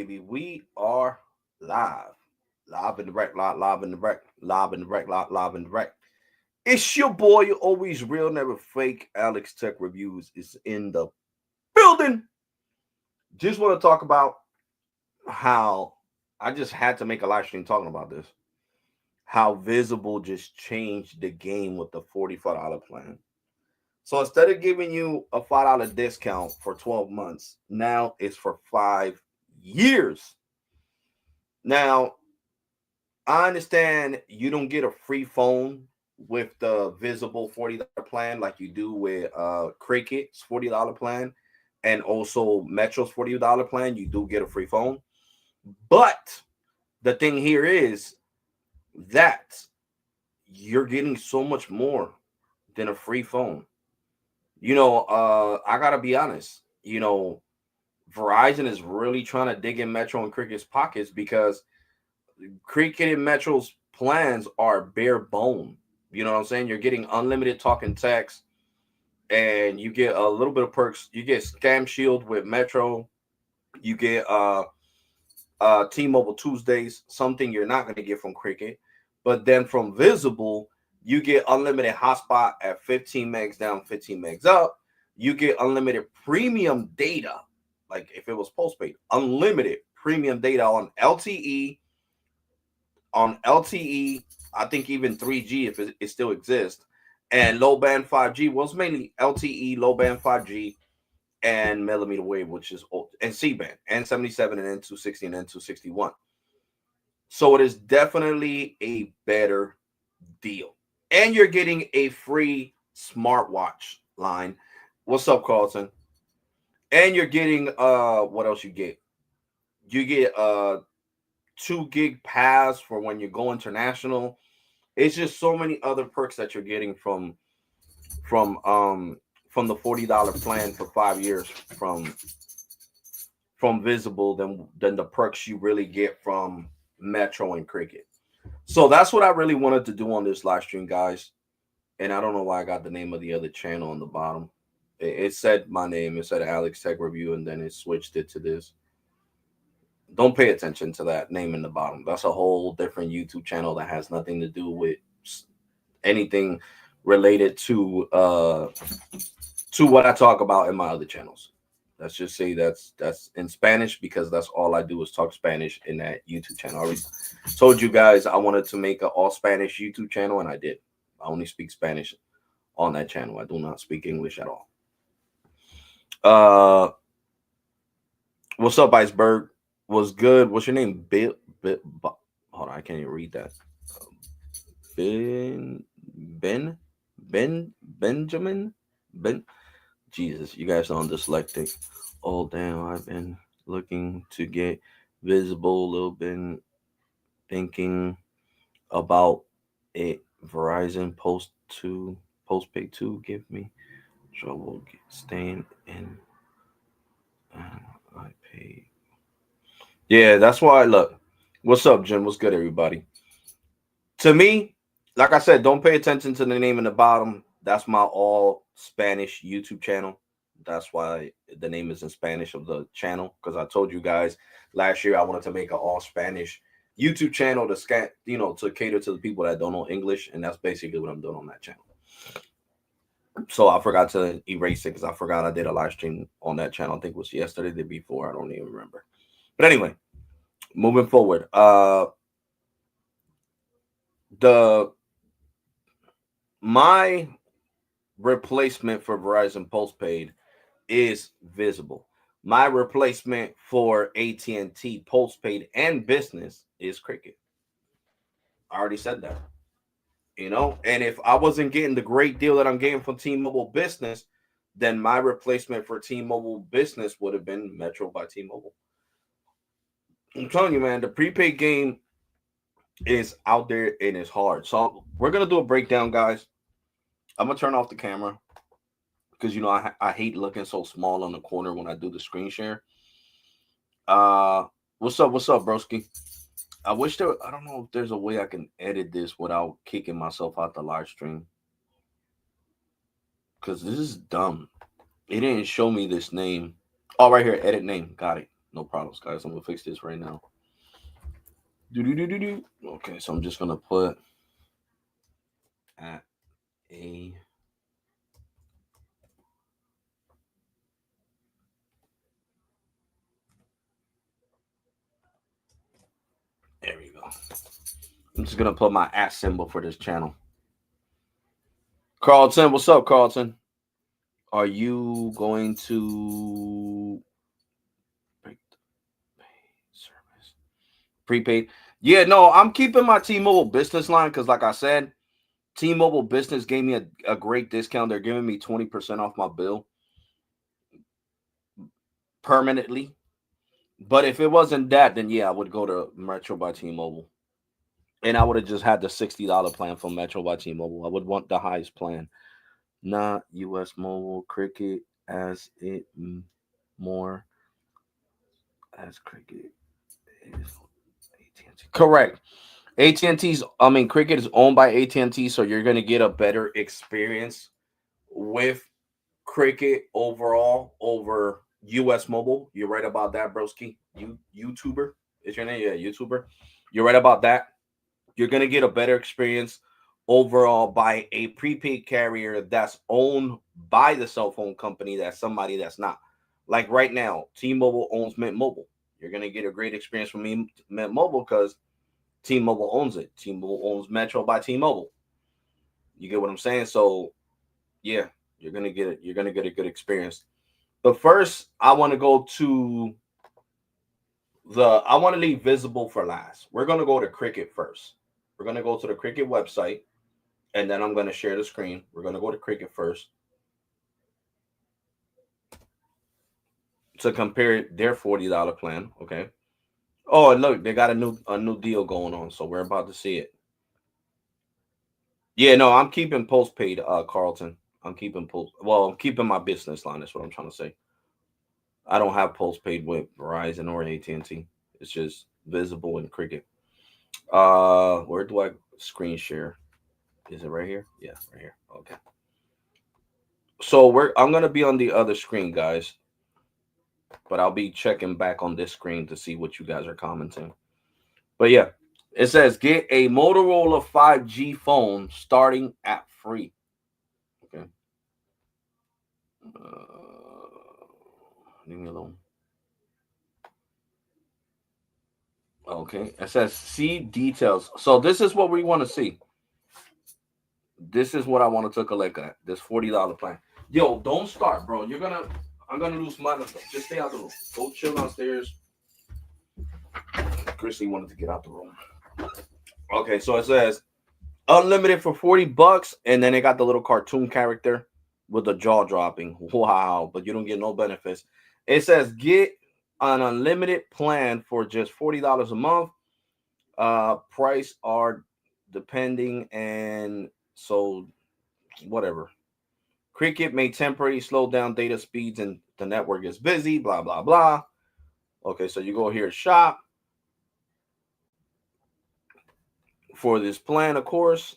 baby. We are live. Live and direct, live and direct, live and direct, live and direct. It's your boy, always real, never fake. Alex Tech Reviews is in the building. Just want to talk about how I just had to make a live stream talking about this. How Visible just changed the game with the $45 plan. So instead of giving you a $5 discount for 12 months, now it's for 5 years. Now, I understand you don't get a free phone with the Visible $40 plan like you do with Cricket's $40 plan and also Metro's $40 plan. You do get a free phone. But the thing here is that you're getting so much more than a free phone. I gotta be honest. Verizon is really trying to dig in Metro and Cricket's pockets because Cricket and Metro's plans are bare bone. You know what I'm saying? You're getting unlimited talk and text, and you get a little bit of perks. You get Scam Shield with Metro. You get T-Mobile Tuesdays, something you're not going to get from Cricket. But then from Visible, you get unlimited hotspot at 15 megs down, 15 megs up. You get unlimited premium data, like if it was postpaid, unlimited premium data on LTE. I think even 3G if it still exists, and low band 5G. Well, it's mainly LTE, low band 5G, and millimeter wave, which is old, and C band, N77 and N260 and N261. So it is definitely a better deal, and you're getting a free smartwatch line. What's up, Carlton? And you're getting what else you get? You get 2 gig pass for when you go international. It's just so many other perks that you're getting from um from the $40 plan for 5 years from Visible than the perks you really get from Metro and Cricket. So that's what I really wanted to do on this live stream, guys. And I don't know why I got the name of the other channel on the bottom. It said my name. It said Alex Tech Review, and then it switched it to this. Don't pay attention to that name in the bottom. That's a whole different YouTube channel that has nothing to do with anything related to what I talk about in my other channels. Let's just say that's in Spanish because that's all I do is talk Spanish in that YouTube channel. I already told you guys I wanted to make an all Spanish YouTube channel, and I did. I only speak Spanish on that channel. I do not speak English at all. What's up, Iceberg? What's good? What's your name? Hold on, I can't even read that. Benjamin. Jesus, you guys are dyslexic. Oh damn, I've been looking to get Visible a little bit, thinking about it. Verizon postpaid 2 give me trouble staying in. I pay. Yeah, that's why. Look, what's up, Jim? What's good, everybody? To me, like I said, don't pay attention to the name in the bottom. That's my all Spanish YouTube channel. That's why the name is in Spanish of the channel, because I told you guys last year I wanted to make an all Spanish YouTube channel to cater to the people that don't know English, and that's basically what I'm doing on that channel. So I forgot to erase it because I forgot I did a live stream on that channel. I think it was yesterday, the day before. I don't even remember. But anyway, moving forward. My replacement for Verizon postpaid is Visible. My replacement for AT&T postpaid and business is Cricket. I already said that. And if I wasn't getting the great deal that I'm getting from T-Mobile Business, then my replacement for T-Mobile Business would have been Metro by T-Mobile. I'm telling you, man, the prepaid game is out there and it's hard. So we're gonna do a breakdown, guys. I'm gonna turn off the camera because I hate looking so small on the corner when I do the screen share. What's up, broski? I don't know if there's a way I can edit this without kicking myself out the live stream, because this is dumb. It didn't show me this name. Oh, right here, edit name. Got it. No problems, guys. I'm gonna fix this right now. Okay, so I'm just gonna put at a there we go. I'm just gonna put my at symbol for this channel. Carlton, what's up, Carlton? Are you going to break the service? Prepaid? Yeah, no, I'm keeping my T-Mobile business line because, like I said, T-Mobile business gave me a great discount. They're giving me 20% off my bill permanently. But if it wasn't that, then yeah, I would go to Metro by T-Mobile. And I would have just had the $60 plan from Metro by T-Mobile. I would want the highest plan, not US Mobile Cricket as it more as Cricket is AT&T. Correct. AT&T's, I mean, Cricket is owned by AT&T, so you're going to get a better experience with Cricket overall over US Mobile. You're right about that, broski. YouTuber is your name? Yeah, YouTuber. You're right about that. You're going to get a better experience overall by a prepaid carrier that's owned by the cell phone company that's somebody that's not. Like right now, T-Mobile owns Mint Mobile. You're going to get a great experience from Mint Mobile because T-Mobile owns it. T-Mobile owns Metro by T-Mobile. You get what I'm saying? So, yeah, you're going to get it. You're going to get a good experience. But first, I want to go to I want to leave Visible for last. We're going to go to Cricket first. We're going to go to the Cricket website, and then I'm going to share the screen. We're going to go to Cricket first to compare their $40 plan. Okay. Oh, and look, they got a new deal going on, so we're about to see it. Yeah, no, I'm keeping postpaid, Carlton. I'm keeping I'm keeping my business line. That's what I'm trying to say. I don't have postpaid with Verizon or AT&T. It's just Visible and Cricket. Where do I screen share? Is it right here? Yeah, right here. Okay. So I'm gonna be on the other screen, guys, but I'll be checking back on this screen to see what you guys are commenting. But yeah, it says get a Motorola 5G phone starting at free. Okay. Leave me alone. Okay. It says see details. So this is what we want to see. This is what I want to take a look at. This $40 plan. Yo, don't start, bro. I'm gonna lose my stuff. Just stay out the room. Go chill downstairs. Chrissy wanted to get out the room. Okay, so it says unlimited for $40, and then it got the little cartoon character with the jaw dropping. Wow, but you don't get no benefits. It says get an unlimited plan for just $40 a month. Price are depending, and so whatever. Cricket may temporarily slow down data speeds and the network is busy, blah, blah, blah. Okay, so you go here, shop for this plan, of course.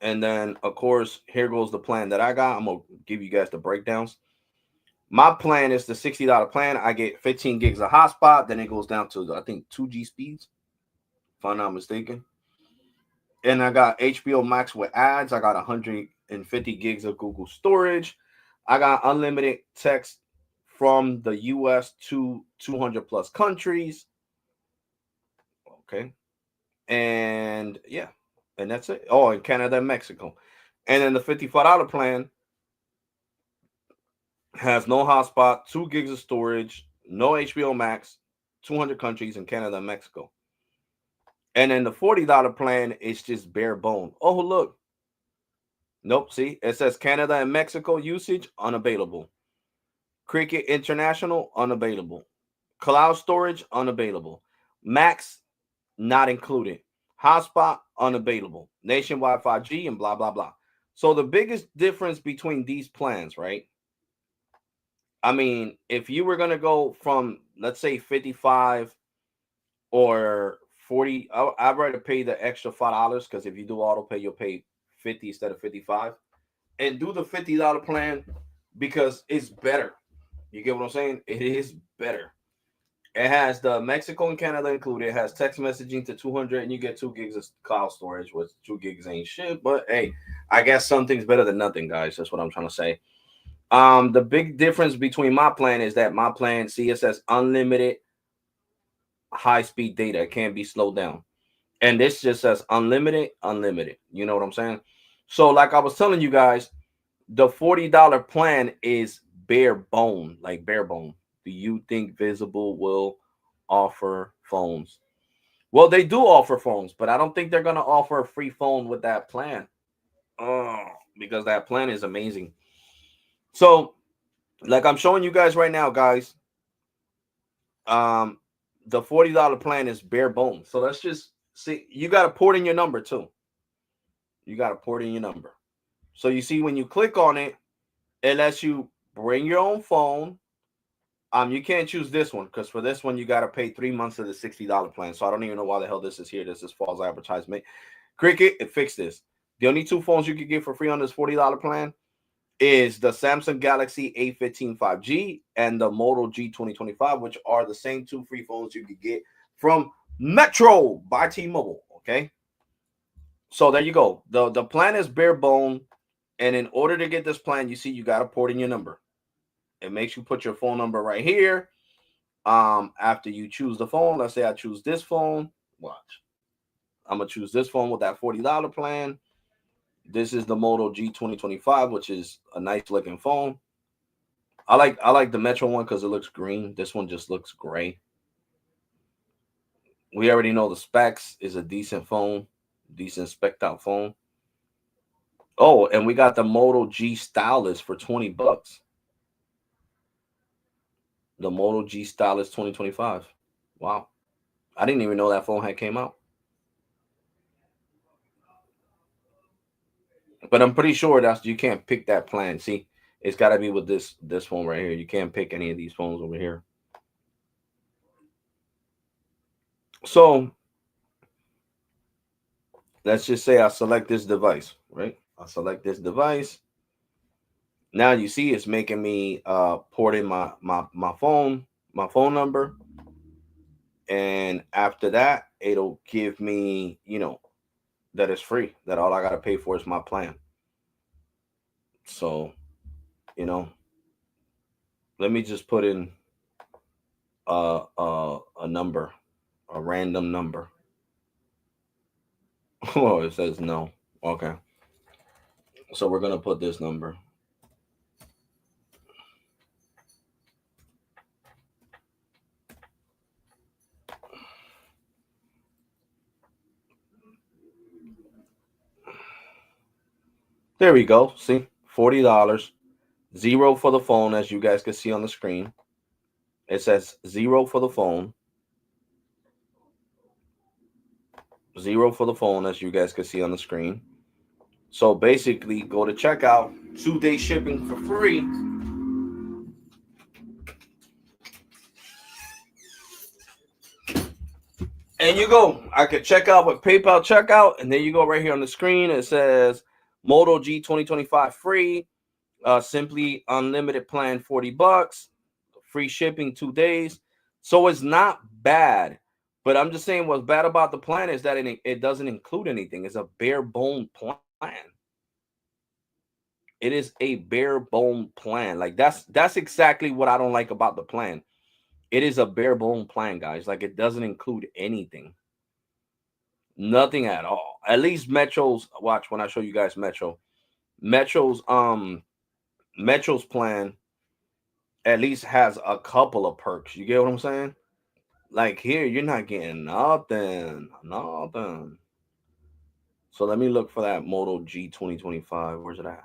And then, of course, here goes the plan that I got. I'm going to give you guys the breakdowns. My plan is the $60 plan. I get 15 gigs of hotspot. Then it goes down to, I think, 2G speeds, if I'm not mistaken. And I got HBO Max with ads. I got 150 gigs of Google storage. I got unlimited text from the US to 200 plus countries. Okay. And yeah, and that's it. Oh, in Canada and Mexico. And then the $55 plan has no hotspot, 2 gigs of storage, no HBO Max, 200 countries in Canada and Mexico. And then the $40 plan is just bare bone. Oh, look. Nope. See, it says Canada and Mexico usage unavailable. Cricket International unavailable. Cloud storage unavailable. Max not included. Hotspot unavailable. Nationwide 5G and blah blah blah. So the biggest difference between these plans, right? I mean, if you were gonna go from let's say 55 or 40, I'd rather pay the extra $5 because if you do auto pay, you'll pay 50 instead of 55. And do the $50 plan because it's better. You get what I'm saying? It is better. It has the Mexico and Canada included. It has text messaging to 200, and you get 2 gigs of cloud storage, which 2 gigs ain't shit. But hey, I guess something's better than nothing, guys. That's what I'm trying to say. The big difference between my plan is that my plan, see, it says unlimited high-speed data. It can't be slowed down. And this just says unlimited. You know what I'm saying? So, like I was telling you guys, the $40 plan is bare bone, like bare bone. Do you think Visible will offer phones? Well, they do offer phones, but I don't think they're gonna offer a free phone with that plan. Oh, because that plan is amazing. So, like I'm showing you guys right now, guys. The $40 plan is bare bones. So let's just see. You got to port in your number too. You got to port in your number. So you see when you click on it, it lets you bring your own phone. You can't choose this one because for this one you got to pay 3 months of the $60 plan. So I don't even know why the hell this is here. This is false advertisement. Cricket, it fixed this. The only 2 phones you could get for free on this $40 plan is the Samsung Galaxy A15 5G and the Moto G 2025, which are the same 2 free phones you could get from Metro by T-Mobile. Okay, so there you go. The plan is bare bone, and in order to get this plan, you see you got to port in your number. It makes you put your phone number right here. After you choose the phone, let's say I choose this phone. Watch, I'm gonna choose this phone with that $40 plan. This is the Moto G 2025, which is a nice looking phone. I like the Metro one because it looks green. This one just looks gray. We already know the specs is a decent phone, decent spec'd out phone. Oh, and we got the Moto G Stylus for $20. The Moto G Stylus 2025. Wow. I didn't even know that phone had came out. But I'm pretty sure that's you can't pick that plan. See, it's got to be with this phone right here. You can't pick any of these phones over here. So let's just say I select this device, right? I select this device. Now you see it's making me port in my phone number. And after that, it'll give me, that it's free, that all I got to pay for is my plan. So, let me just put in a number, a random number. Oh, it says no. Okay. So we're going to put this number. There we go. See, $40. 0 for the phone, as you guys can see on the screen. It says 0 for the phone. 0 for the phone, as you guys can see on the screen. So basically, go to checkout, 2-day shipping for free. And you go. I could check out with PayPal checkout, and then you go right here on the screen. It says Moto G 2025 free, simply unlimited plan $40, free shipping 2 days. So it's not bad. But I'm just saying what's bad about the plan is that it doesn't include anything. It's a bare bone plan. It is a bare bone plan. Like that's exactly what I don't like about the plan. It is a bare bone plan, guys. Like it doesn't include anything. Nothing at all. At least Metro's, watch when I show you guys Metro's plan at least has a couple of perks. You get what I'm saying? Like here, you're not getting nothing. So let me look for that Moto G 2025. Where's it at?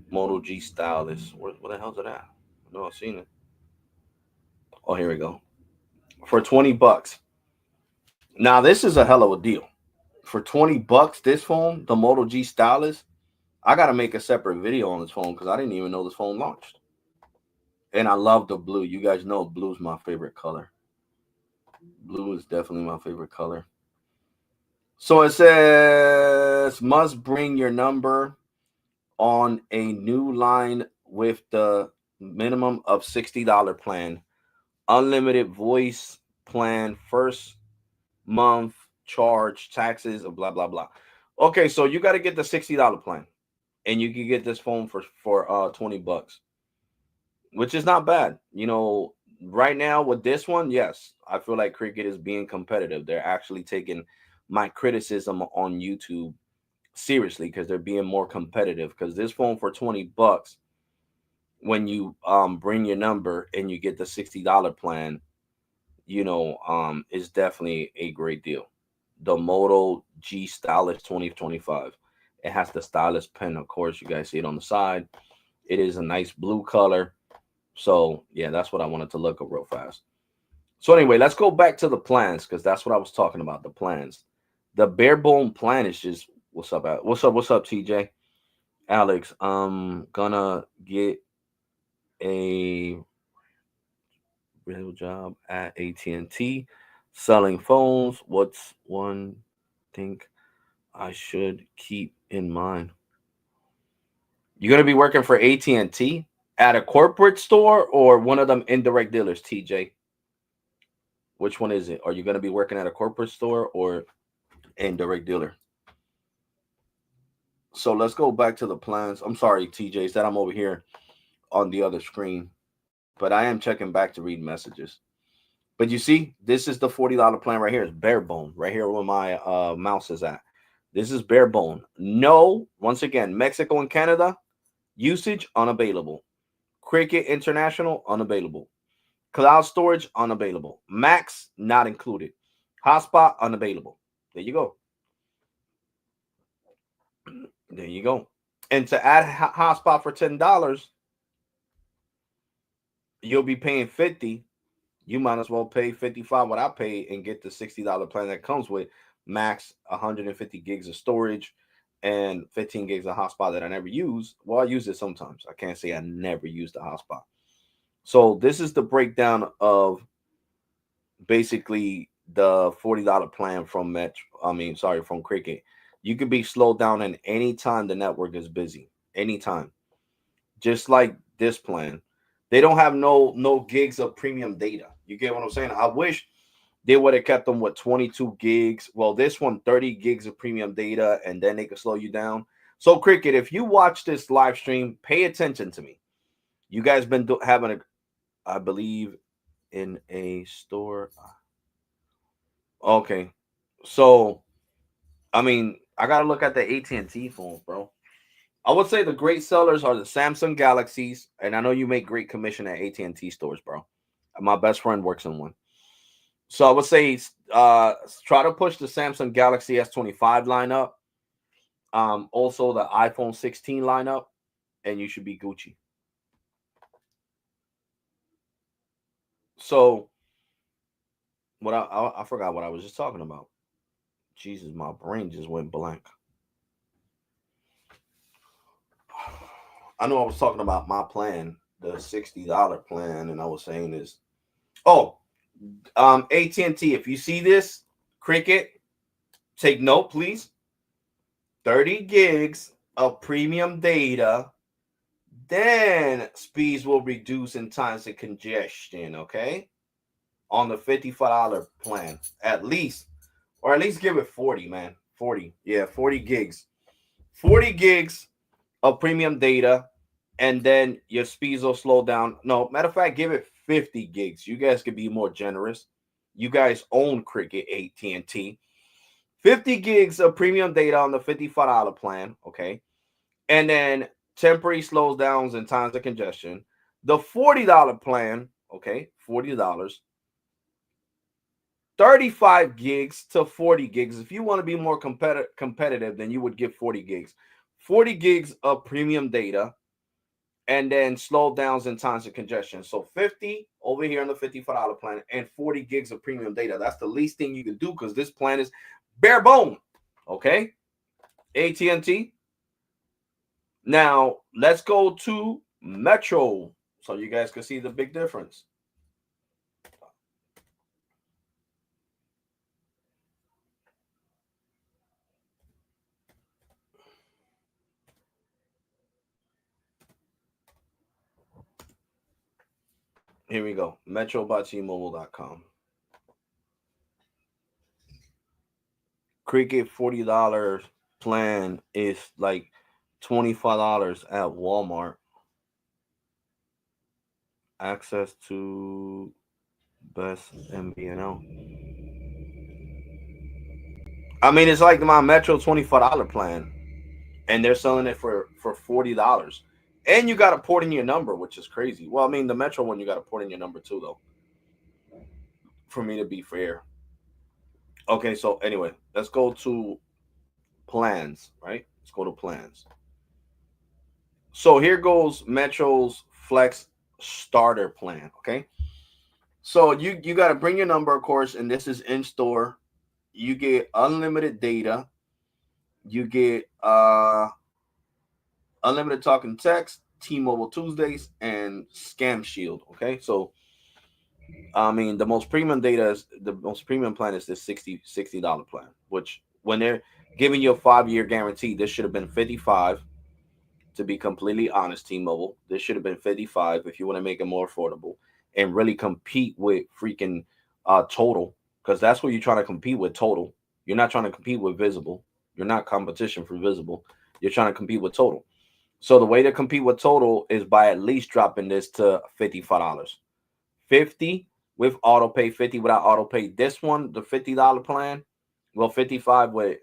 Moto G Stylus. Where the hell's it at? No, I've seen it. Oh, here we go. For $20. Now this is a hell of a deal. For $20, this phone, the Moto G Stylus, I gotta make a separate video on this phone because I didn't even know this phone launched. And I love the blue. You guys know blue's my favorite color. Blue is definitely my favorite color. So it says must bring your number on a new line with the minimum of $60 plan. unlimited voice plan, first month charge, taxes, or blah blah blah. Okay, so you got to get the $60 plan, and you can get this phone for $20, which is not bad. Right now with this one, yes, I feel like Cricket is being competitive. They're actually taking my criticism on YouTube seriously because they're being more competitive. Because this phone for $20, when you bring your number and you get the $60 plan, is definitely a great deal. The Moto G Stylus 2025. It has the stylus pen, of course. You guys see it on the side. It is a nice blue color. So yeah, that's what I wanted to look up real fast. So anyway, let's go back to the plans because that's what I was talking about. The plans. The bare bone plan is just what's up, what's up, TJ, Alex. Gonna get a real job at AT&T selling phones. What's one thing I should keep in mind? You're gonna be working for AT&T at a corporate store or one of them indirect dealers, TJ? Which one is it? Are you gonna be working at a corporate store or indirect dealer? So let's go back to the plans. I'm sorry, TJ, is that I'm over here on the other screen, but I am checking back to read messages. But you see, this is the $40 plan right here. It's bare bone right here where my mouse is at. This is bare bone. No, once again, Mexico and Canada, usage unavailable. Cricket International, unavailable. Cloud storage, unavailable. Max, not included. Hotspot, unavailable. There you go. There you go. And to add hotspot for $10, you'll be paying 50. You might as well pay 55 what I pay and get the $60 plan that comes with max 150 gigs of storage and 15 gigs of hotspot that I never use. Well, I use it sometimes. I can't say I never use the hotspot. So this is the breakdown of basically the $40 plan from from Cricket. You could be slowed down in any time the network is busy. Anytime. Just like this plan. They don't have no gigs of premium data. You get what I'm saying? I wish they would have kept them with 22 gigs. Well, this one 30 gigs of premium data, and then they could slow you down. So, Cricket, if you watch this live stream, pay attention to me. You guys been having I believe, in a store. Okay, so I mean, I gotta look at the AT&T phones, bro. I would say the great sellers are the Samsung Galaxies, and I know you make great commission at AT&T stores, bro. My best friend works in one. So I would say try to push the Samsung Galaxy S25 lineup. Also the iPhone 16 lineup, and you should be Gucci. So what I forgot what I was just talking about. Jesus, my brain just went blank. I know I was talking about my plan, the $60 plan, and I was saying this. Oh, AT&T. If you see this, Cricket, take note, please. 30 gigs of premium data, then speeds will reduce in times of congestion, okay? On the $55 plan, at least, or at least give it 40, man. 40, yeah, 40 gigs. 40 gigs of premium data, and then your speeds will slow down. No, matter of fact, give it 50 gigs. You guys could be more generous. You guys own Cricket, AT&T. 50 gigs of premium data on the $55 plan, okay? And then temporary slows downs and times of congestion. The $40 plan, okay, $40, 35 gigs to 40 gigs. If you want to be more competitive, then you would give 40 gigs. 40 gigs of premium data and then slow downs and times of congestion. So 50 over here on the $55 plan and 40 gigs of premium data. That's the least thing you can do because this plan is bare bone. Okay? AT&T. Now, let's go to Metro so you guys can see the big difference. Here we go. Metro by T-Mobile.com. Cricket $40 plan is like $25 at Walmart. Access to best MVNO. I mean, it's like my Metro $25 plan, and they're selling it for $40. And you got to port in your number, which is crazy. Well, I mean, the Metro one, you got to port in your number too, though, for me to be fair. Okay, so anyway, let's go to plans, right? Let's go to plans. So here goes Metro's Flex starter plan, okay? So you got to bring your number, of course, and this is in store. You get unlimited data. You get unlimited talk and text, T-Mobile Tuesdays, and Scam Shield. Okay, so I mean the most premium plan is this $60 plan, which when they're giving you a 5-year guarantee, this should have been 55. To be completely honest, T-Mobile, this should have been 55 if you want to make it more affordable and really compete with freaking Total, because that's what you're trying to compete with. Total. You're not trying to compete with Visible. You're not competition for Visible. You're trying to compete with Total. So the way to compete with Total is by at least dropping this to $55. 50 with auto pay, 50 without auto pay. This one, the $50 plan, well, 55 with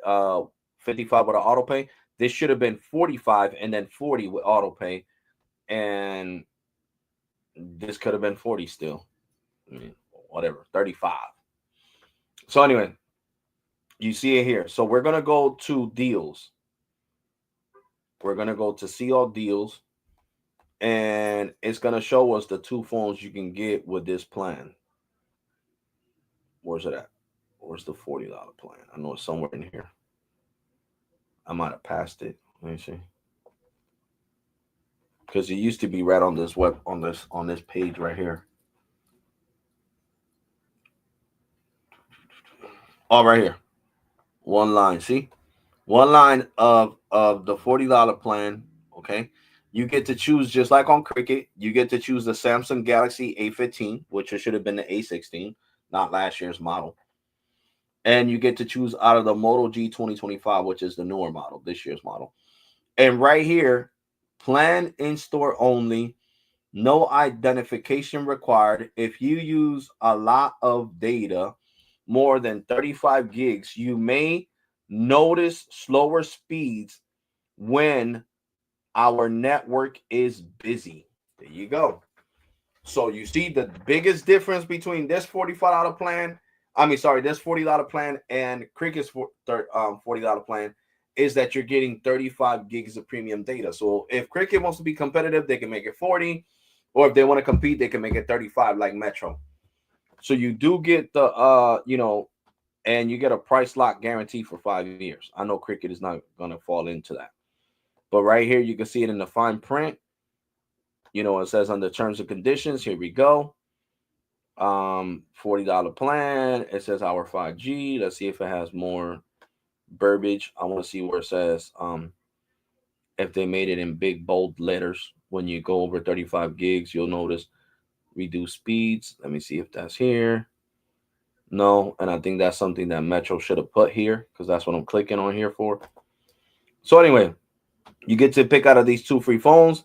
55 with an auto pay. This should have been 45 and then 40 with auto pay, and this could have been 40 still. I mean, whatever, 35. So anyway, you see it here. So we're gonna go to deals. We're gonna go to see all deals, and it's gonna show us the 2 phones you can get with this plan. Where's it at? Where's the $40 plan? I know it's somewhere in here. I might have passed it. Let me see. Because it used to be right on this on this page right here. Oh, right here. One line. See? One line of the $40 plan. Okay. You get to choose, just like on Cricket, you get to choose the Samsung Galaxy A15, which it should have been the A16, not last year's model. And you get to choose out of the Moto G 2025, which is the newer model, this year's model. And right here, plan in store only, no identification required. If you use a lot of data, more than 35 gigs, you may notice slower speeds when our network is busy. There you go. So you see the biggest difference between this $45 plan, this $40 plan and Cricket's $40 plan is that you're getting 35 gigs of premium data. So if Cricket wants to be competitive, they can make it 40, or if they want to compete, they can make it 35 like Metro. So you do get the and you get a price lock guarantee for 5 years. I know Cricket is not going to fall into that. But right here, you can see it in the fine print. It says under terms and conditions. Here we go. $40 plan. It says our 5G. Let's see if it has more verbiage. I want to see where it says if they made it in big bold letters. When you go over 35 gigs, you'll notice reduce speeds. Let me see if that's here. No, and I think that's something that Metro should have put here, because that's what I'm clicking on here for. So anyway, you get to pick out of these 2 free phones,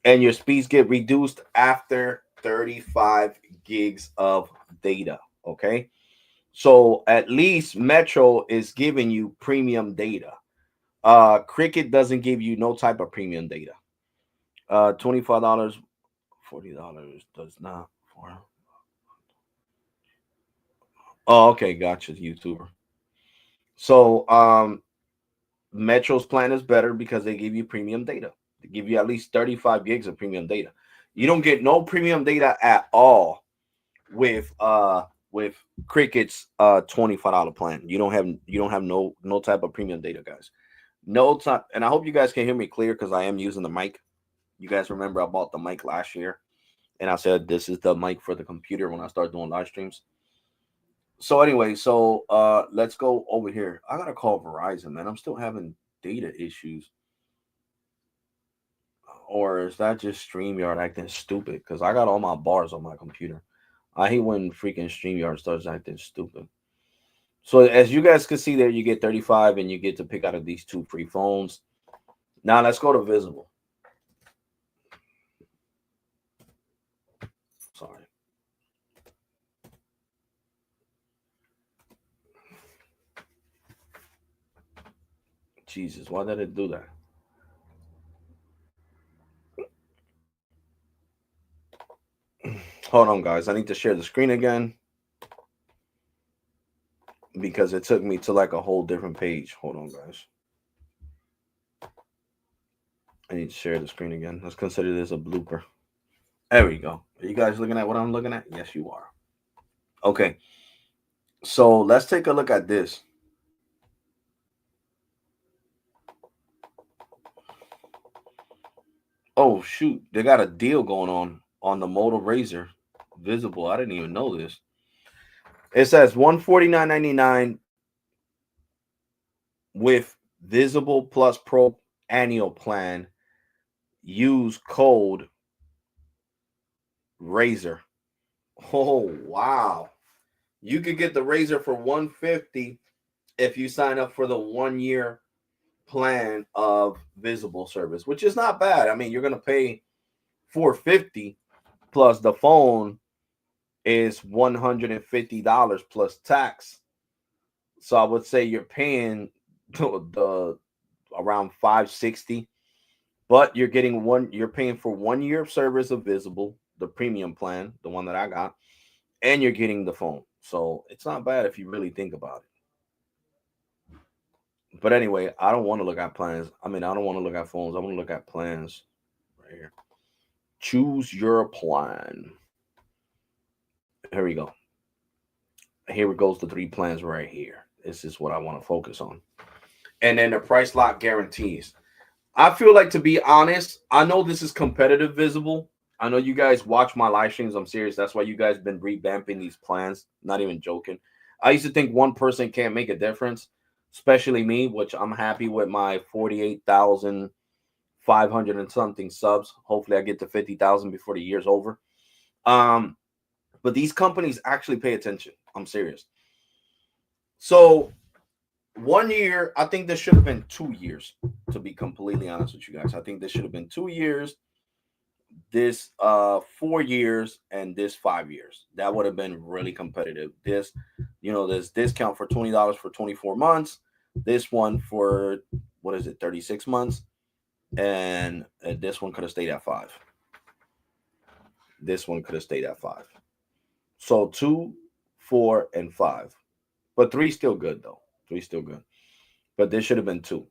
and your speeds get reduced after 35 gigs of data. Okay, so at least Metro is giving you premium data. Cricket doesn't give you no type of premium data. $25, $40 does not. Oh, okay, gotcha, YouTuber. So Metro's plan is better because they give you premium data. They give you at least 35 gigs of premium data. You don't get no premium data at all with Cricket's $25 plan. You don't have no type of premium data, guys. No time. And I hope you guys can hear me clear, because I am using the mic. You guys remember I bought the mic last year, and I said this is the mic for the computer when I start doing live streams. So anyway, let's go over here. I gotta call Verizon, man. I'm still having data issues. Or is that just StreamYard acting stupid? Because I got all my bars on my computer. I hate when freaking StreamYard starts acting stupid. So as you guys can see there, you get 35 and you get to pick out of these two free phones. Now let's go to Visible. Sorry. Jesus, why did it do that? Hold on, guys. I need to share the screen again because it took me to like a whole different page. Hold on, guys. I need to share the screen again. Let's consider this a blooper. There we go. Are you guys looking at what I'm looking at? Yes, you are. Okay. So let's take a look at this. Oh, shoot. They got a deal going on the Moto Razr Visible. I didn't even know this. It says $149.99 with Visible Plus Pro annual plan. Use code Razr. Oh, wow. You could get the Razr for $150 if you sign up for the 1 year plan of Visible service, which is not bad. I mean, you're going to pay $450 plus the phone is $150 plus tax. So I would say you're paying the around $560, but you're paying for 1 year of service of Visible, the premium plan, the one that I got, and you're getting the phone. So it's not bad if you really think about it. But anyway, I don't want to look at plans. I mean, I don't want to look at phones. I want to look at plans right here. Choose your plan. Here we go. Here it goes, the three plans right here. This is what I want to focus on. And then the price lock guarantees. I feel like, to be honest, I know this is competitive Visible. I know you guys watch my live streams. I'm serious. That's why you guys been revamping these plans. Not even joking. I used to think one person can't make a difference, especially me, which I'm happy with my 48,500 and something subs. Hopefully I get to 50,000 before the year's over. But these companies actually pay attention. I'm serious. So 1 year, I think this should have been 2 years, to be completely honest with you guys. I think this should have been 2 years, this 4 years, and this 5 years. That would have been really competitive. This, this discount for $20 for 24 months. This one for, what is it, 36 months. And this one could have stayed at 5. This one could have stayed at 5. So 2, 4, and 5. But 3 still good, though. 3 still good. But this should have been 2.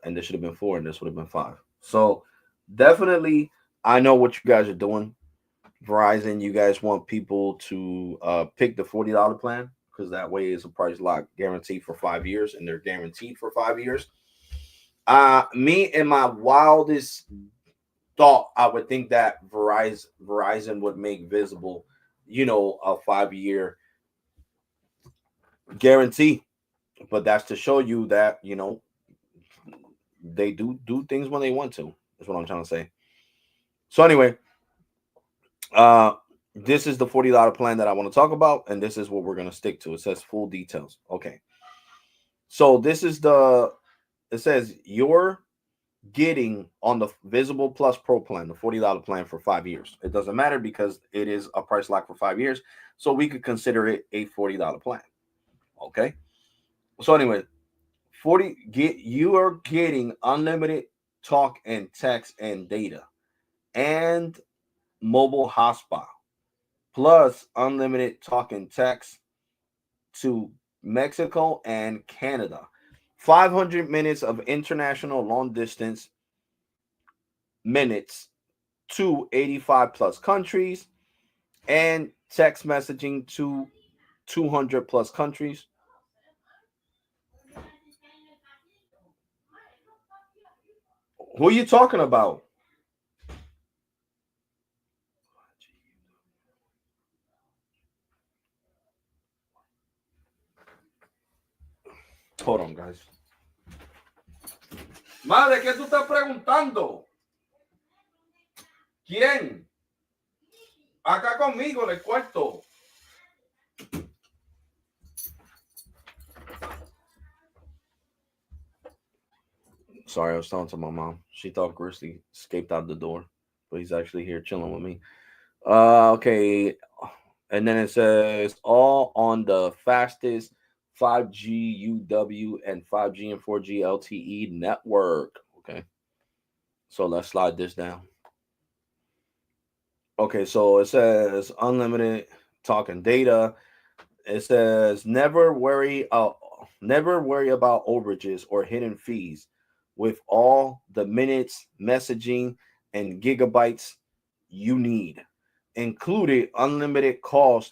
And this should have been 4. And this would have been 5. So definitely, I know what you guys are doing. Verizon, you guys want people to pick the $40 plan because that way is a price lock guaranteed for 5 years. And they're guaranteed for 5 years. Me, in my wildest thought, I would think that Verizon would make Visible, a 5-year guarantee. But that's to show you that, they do things when they want to. That's what I'm trying to say. So anyway, this is the $40 plan that I want to talk about, and this is what we're going to stick to. It says full details. Okay. So this is it says you're getting on the Visible Plus Pro plan, the $40 plan for 5 years. It doesn't matter because it is a price lock for 5 years. So we could consider it a $40 plan. Okay. So anyway, you are getting unlimited talk and text and data and mobile hotspot plus unlimited talk and text to Mexico and Canada. 500 minutes of international long distance minutes to 85 plus countries and text messaging to 200 plus countries. Who are you talking about? Hold on, guys. Madre, ¿qué tú estás preguntando? ¿Quién? Acá conmigo, les cuento. Sorry, I was talking to my mom. She thought Grizzly escaped out the door, but he's actually here chilling with me. Okay. And then it says all on the fastest 5G UW and 5G and 4G LTE network. Okay. So let's slide this down. Okay, so it says unlimited talking data. It says never worry about overages or hidden fees with all the minutes, messaging, and gigabytes you need. Included unlimited calls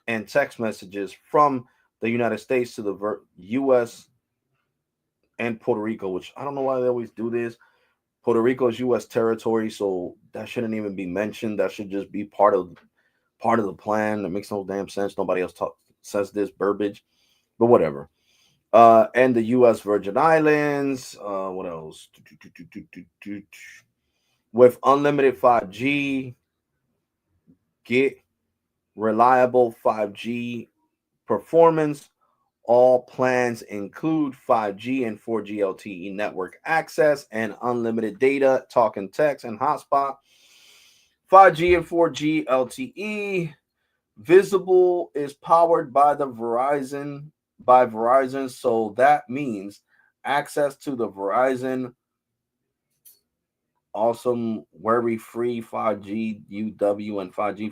and text messages from the United States to the US and Puerto Rico, which I don't know why they always do this. Puerto Rico is U.S. territory, so that shouldn't even be mentioned. That should just be part of the plan. It makes no damn sense. Nobody else says this verbiage, but whatever. And the U.S. Virgin Islands. What else? With unlimited 5G, get reliable 5G performance. All plans include 5G and 4G LTE network access and unlimited data, talk and text, and hotspot. 5G and 4G LTE. Visible is powered by Verizon, so that means access to the Verizon awesome worry-free 5G UW and 5G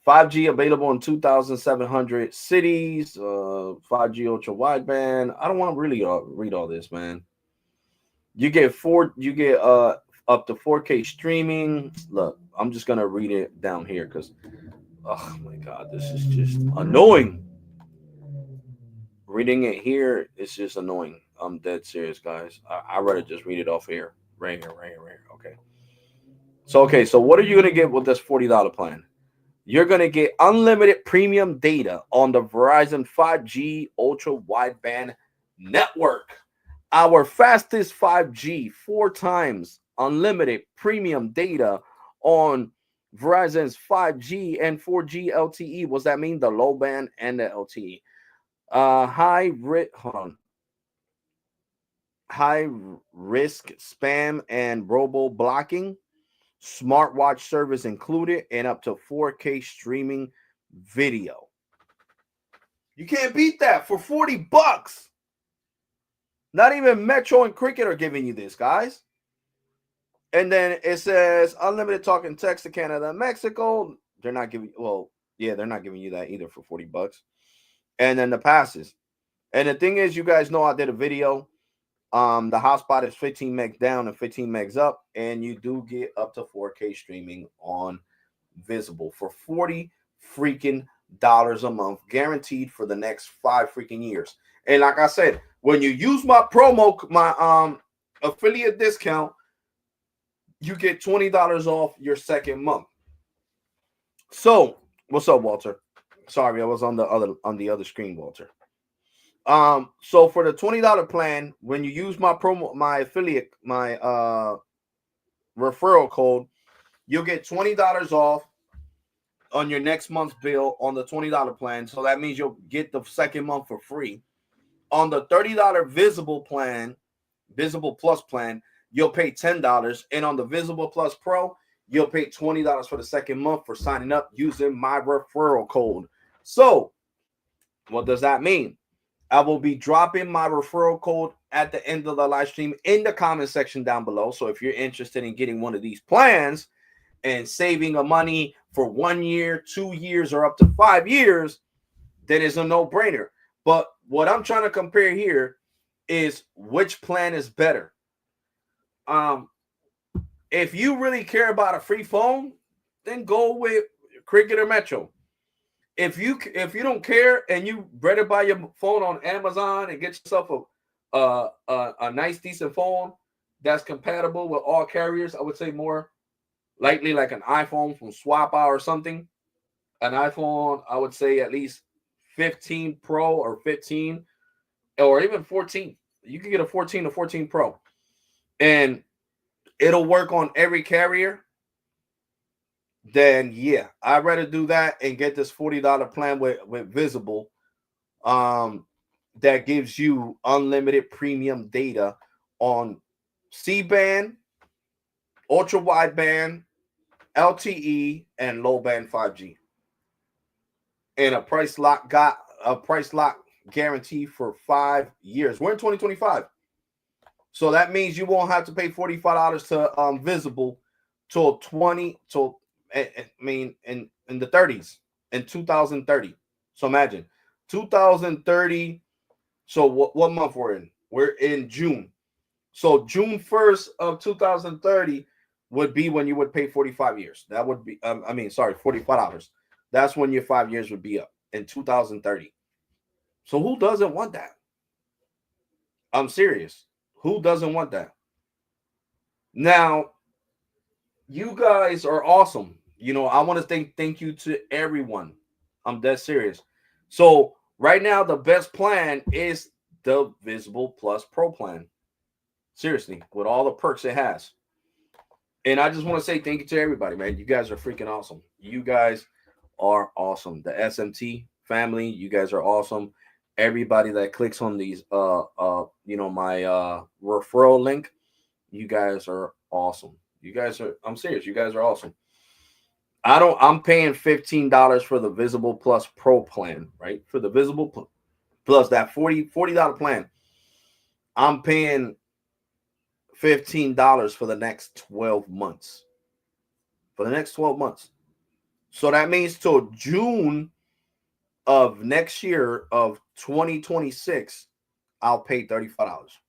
5G available in 2,700 cities. 5G ultra wideband. I don't want to really read all this, man. You get up to 4K streaming. Look, I'm just gonna read it down here because, oh my god, this is just annoying. Reading it here is just annoying. I'm dead serious, guys. I rather just read it off here, right here. Okay. So what are you gonna get with this $40 plan? You're going to get unlimited premium data on the Verizon 5G ultra wideband network. Our fastest 5G, 4 times unlimited premium data on Verizon's 5G and 4G LTE. What does that mean? The low band and the LTE. High risk spam and robo blocking. Smartwatch service included, and up to 4K streaming video. You can't beat that for $40. Not even Metro and Cricket are giving you this, guys. And then it says unlimited talk and text to Canada and Mexico. They're not giving they're not giving you that either for $40. And then the passes. And the thing is, you guys know I did a video. The hotspot is 15 megs down and 15 megs up, and you do get up to 4K streaming on Visible for $40 freaking a month, guaranteed for the next 5 freaking years. And like I said, when you use my affiliate discount, you get $20 off your second month. So, what's up, Walter? Sorry, I was on the other screen, Walter. So for the $20 plan, when you use my affiliate, my referral code, you'll get $20 off on your next month's bill on the $20 plan. So that means you'll get the second month for free. On the $30 Visible Plus plan, you'll pay $10. And on the Visible Plus Pro, you'll pay $20 for the second month for signing up using my referral code. So what does that mean? I will be dropping my referral code at the end of the live stream in the comment section down below. So if you're interested in getting one of these plans and saving money for 1 year, 2 years, or up to 5 years, then it's a no-brainer. But what I'm trying to compare here is which plan is better. If you really care about a free phone, then go with Cricket or Metro. If you don't care and you ready to buy your phone on Amazon and get yourself a nice decent phone that's compatible with all carriers, I would say more likely like an iPhone from Swap Out or something. An iPhone, I would say at least 15 Pro or 15 or even 14. You can get a 14 or 14 Pro. And it'll work on every carrier, then yeah, I'd rather do that and get this $40 plan with Visible. That gives you unlimited premium data on C-band, ultra wideband, LTE, and low band 5G. And a price lock guarantee for 5 years. We're in 2025. So that means you won't have to pay $45 to Visible till in the 30s, in 2030. So imagine 2030. So what month we're in? We're in June. So June 1st of 2030 would be when you would pay 45 years. That would be $45. That's when your 5 years would be up in 2030. So who doesn't want that? I'm serious. Who doesn't want that? Now, you guys are awesome. I want to thank you to everyone. I'm dead serious. So right now, the best plan is the Visible Plus Pro plan. Seriously, with all the perks it has. And I just want to say thank you to everybody, man. You guys are freaking awesome. You guys are awesome. The SMT family, you guys are awesome. Everybody that clicks on these my referral link, you guys are awesome. I'm serious, you guys are awesome. I'm paying $15 for the Visible Plus Pro plan, right? For the Visible Plus that $40 plan. I'm paying $15 for the next 12 months. For the next 12 months. So that means till June of next year of 2026, I'll pay $35.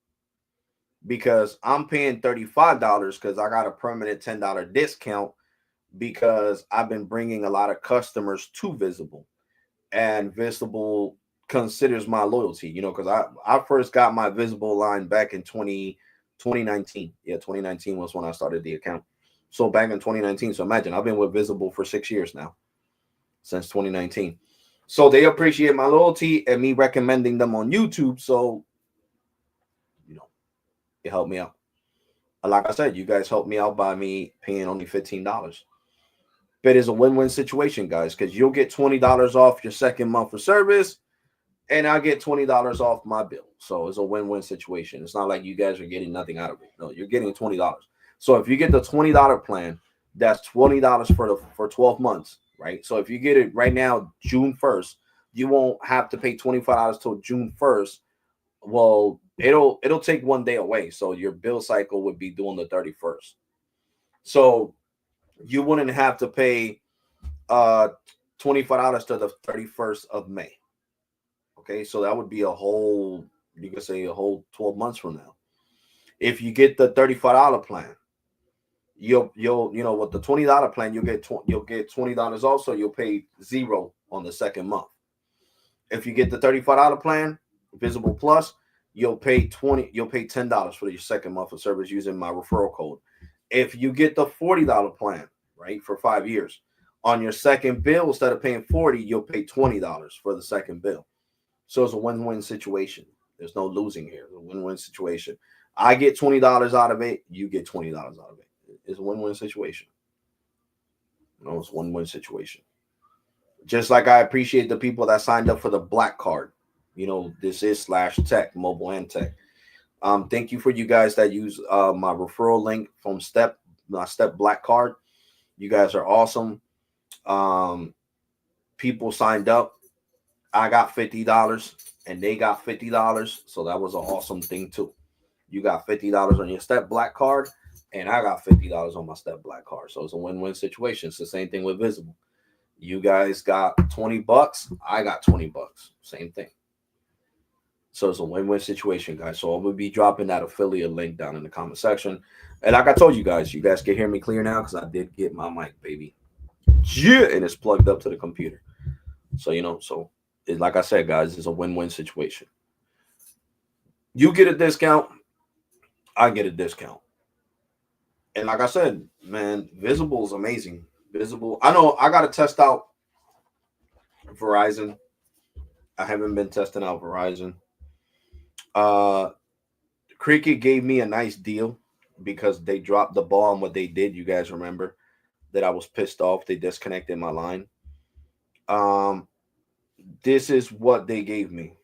Because I'm paying $35 because I got a permanent $10 discount because I've been bringing a lot of customers to Visible. And Visible considers my loyalty, because I first got my Visible line back in 2019. Yeah, 2019 was when I started the account. So back in 2019. So imagine, I've been with Visible for 6 years now, since 2019. So they appreciate my loyalty and me recommending them on YouTube. So, it helped me out. Like I said, you guys helped me out by me paying only $15. But it's a win-win situation, guys, because you'll get $20 off your second month of service, and I'll get $20 off my bill. So it's a win-win situation. It's not like you guys are getting nothing out of it. No, you're getting $20. So if you get the $20 plan, that's $20 for 12 months, right? So if you get it right now, June 1st, you won't have to pay $25 till June 1st. Well, it'll take 1 day away. So your bill cycle would be doing the 31st. So you wouldn't have to pay $25 to the 31st of May. Okay, so that would be you could say a whole 12 months from now. If you get the $35 plan, you'll with the $20 plan, you'll get $20 also. You'll pay $0 on the second month. If you get the $35 plan, Visible Plus, you'll pay $10 for your second month of service using my referral code. If you get the $40 plan, right, for 5 years, on your second bill, instead of paying $40, you'll pay $20 for the second bill. So it's a win-win situation. There's no losing here. It's a win-win situation. I get $20 out of it. You get $20 out of it. It's a win-win situation. It's a win-win situation. Just like I appreciate the people that signed up for the Black Card. This is /tech, mobile and tech. Thank you for you guys that use my referral link from my Step Black Card. You guys are awesome. People signed up. I got $50 and they got $50. So that was an awesome thing too. You got $50 on your Step Black Card and I got $50 on my Step Black Card. So it's a win-win situation. It's the same thing with Visible. You guys got $20. I got $20. Same thing. So it's a win-win situation, guys. So I'm going to be dropping that affiliate link down in the comment section. And like I told you guys can hear me clear now because I did get my mic, baby. Yeah, and it's plugged up to the computer. So, like I said, guys, it's a win-win situation. You get a discount. I get a discount. And like I said, man, Visible is amazing. Visible. I know I got to test out Verizon. I haven't been testing out Verizon. Cricket gave me a nice deal. because they dropped the ball on what they did. You guys remember that I was pissed off. They disconnected my line. Um, this is what they gave me.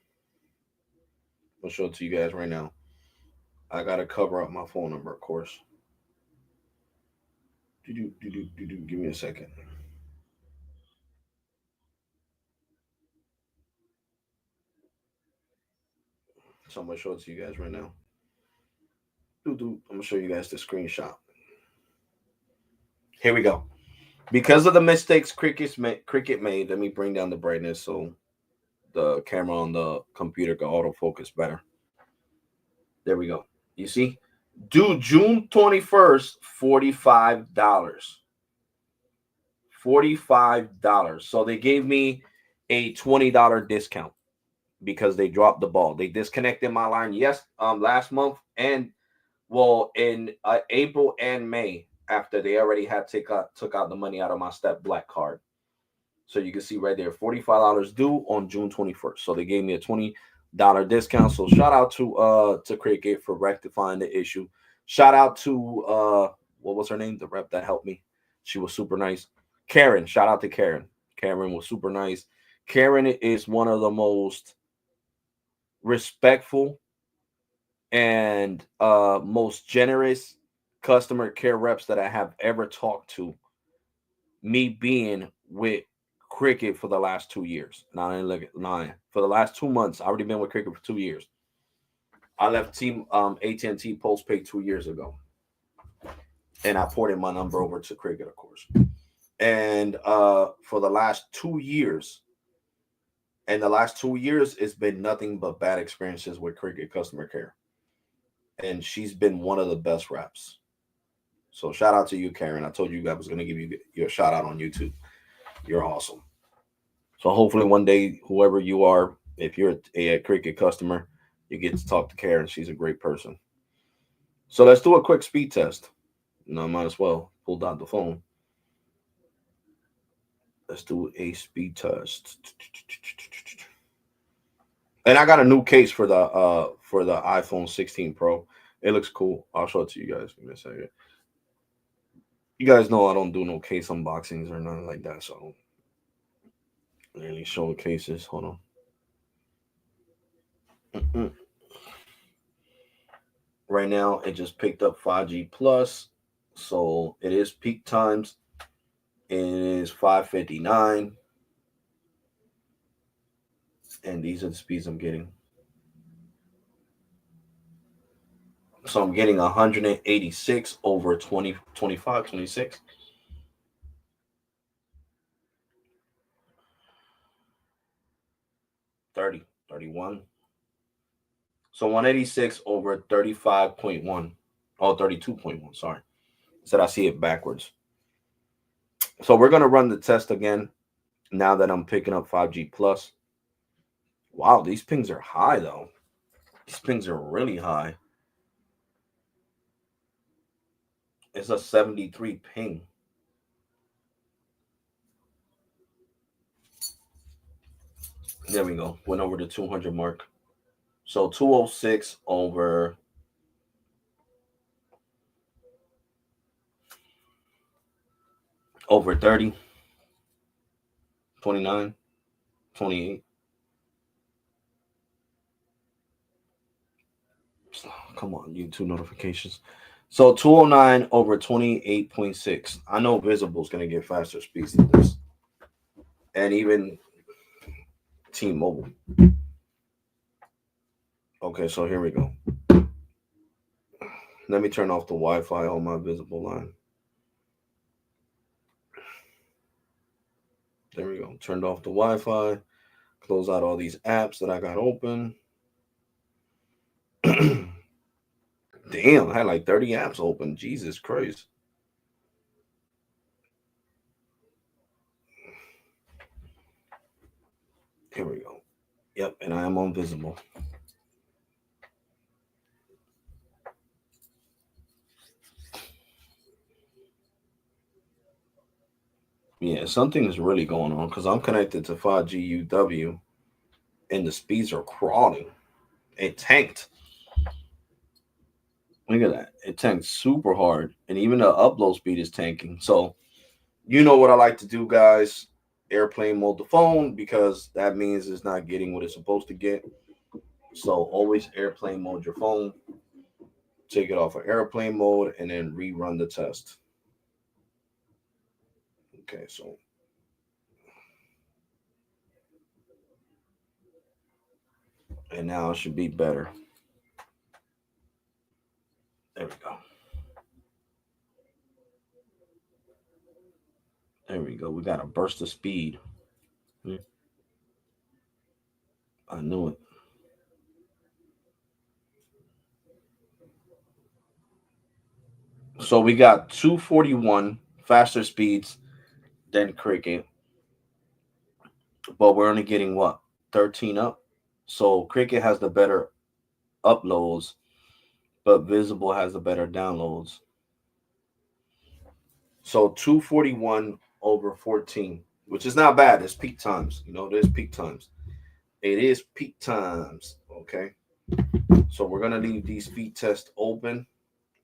I'll show it to you guys right now. I gotta cover up my phone number, of course. Give me a second. So I'm gonna show it to you guys right now. I'm gonna show you guys the screenshot. Here we go. Because of the mistakes Cricket made, let me bring down the brightness so the camera on the computer can autofocus better. There we go. You see? Due June 21st, $45. $45. So they gave me a $20 discount because they dropped the ball. They disconnected my line last month and in April and May after they already had took out the money out of my Step Black card. So you can see right there, $45 due on June 21st. So they gave me a $20 discount. So shout out to Cricket for rectifying the issue. Shout out to what was her name? The rep that helped me. She was super nice. Karen. Shout out to Karen. Karen was super nice. Karen is one of the most respectful and most generous customer care reps that I have ever talked to. Me being with Cricket for the last 2 years. Now I ain't lying. For the last 2 months, I already been with Cricket for 2 years. I left Team AT&T postpaid 2 years ago, and I ported my number over to Cricket, of course. And for the last 2 years, it's been nothing but bad experiences with Cricket customer care, and she's been one of the best reps. So shout out to you, Karen. I told you I was going to give you your shout out on YouTube. You're awesome. So hopefully one day, whoever you are, if you're a Cricket customer, you get to talk to Karen. She's a great person. So let's do a quick speed test. I might as well pull out the phone. Let's do a speed test. And I got a new case for the iPhone 16 Pro. It looks cool. I'll show it to you guys. Give me a second. You guys know I don't do no case unboxings or nothing like that, so I don't really show cases. Hold on. Right now, it just picked up 5G Plus, so it is peak times. It is 5:59, and these are the speeds I'm getting. So I'm getting 186 over 20, 25, 26. 30, 31. So 186 over 35.1. Oh, 32.1. Sorry. Said I see it backwards. So we're going to run the test again now that I'm picking up 5G Plus. Wow, these pings are high, though. These pings are really high. It's a 73 ping. There we go. Went over the 200 mark. So 206 over 30, 29, 28. Come on, YouTube notifications. So 209 over 28.6. I know Visible's going to get faster speeds than this. And even T-Mobile. Okay, so here we go. Let me turn off the Wi-Fi on my Visible line. There we go. Turned off the Wi-Fi. Close out all these apps that I got open. Damn, I had like 30 apps open. Jesus Christ. Here we go. Yep, and I am on Visible. Yeah, something is really going on because I'm connected to 5G UW and the speeds are crawling. It tanked. Look at that. It tanks super hard. And even the upload speed is tanking. So you know what I like to do, guys. Airplane mode the phone because that means it's not getting what it's supposed to get. So always airplane mode your phone. Take it off of airplane mode and then rerun the test. Okay, so and now it should be better. There we go. There we go. We got a burst of speed. I knew it. So we got 241 faster speeds than Cricket, but we're only getting what 13 up. So Cricket has the better uploads, but Visible has the better downloads. So 241 over 14, which is not bad. It's peak times. You know, there's peak times. It is peak times. Okay. So we're gonna leave these speed tests open,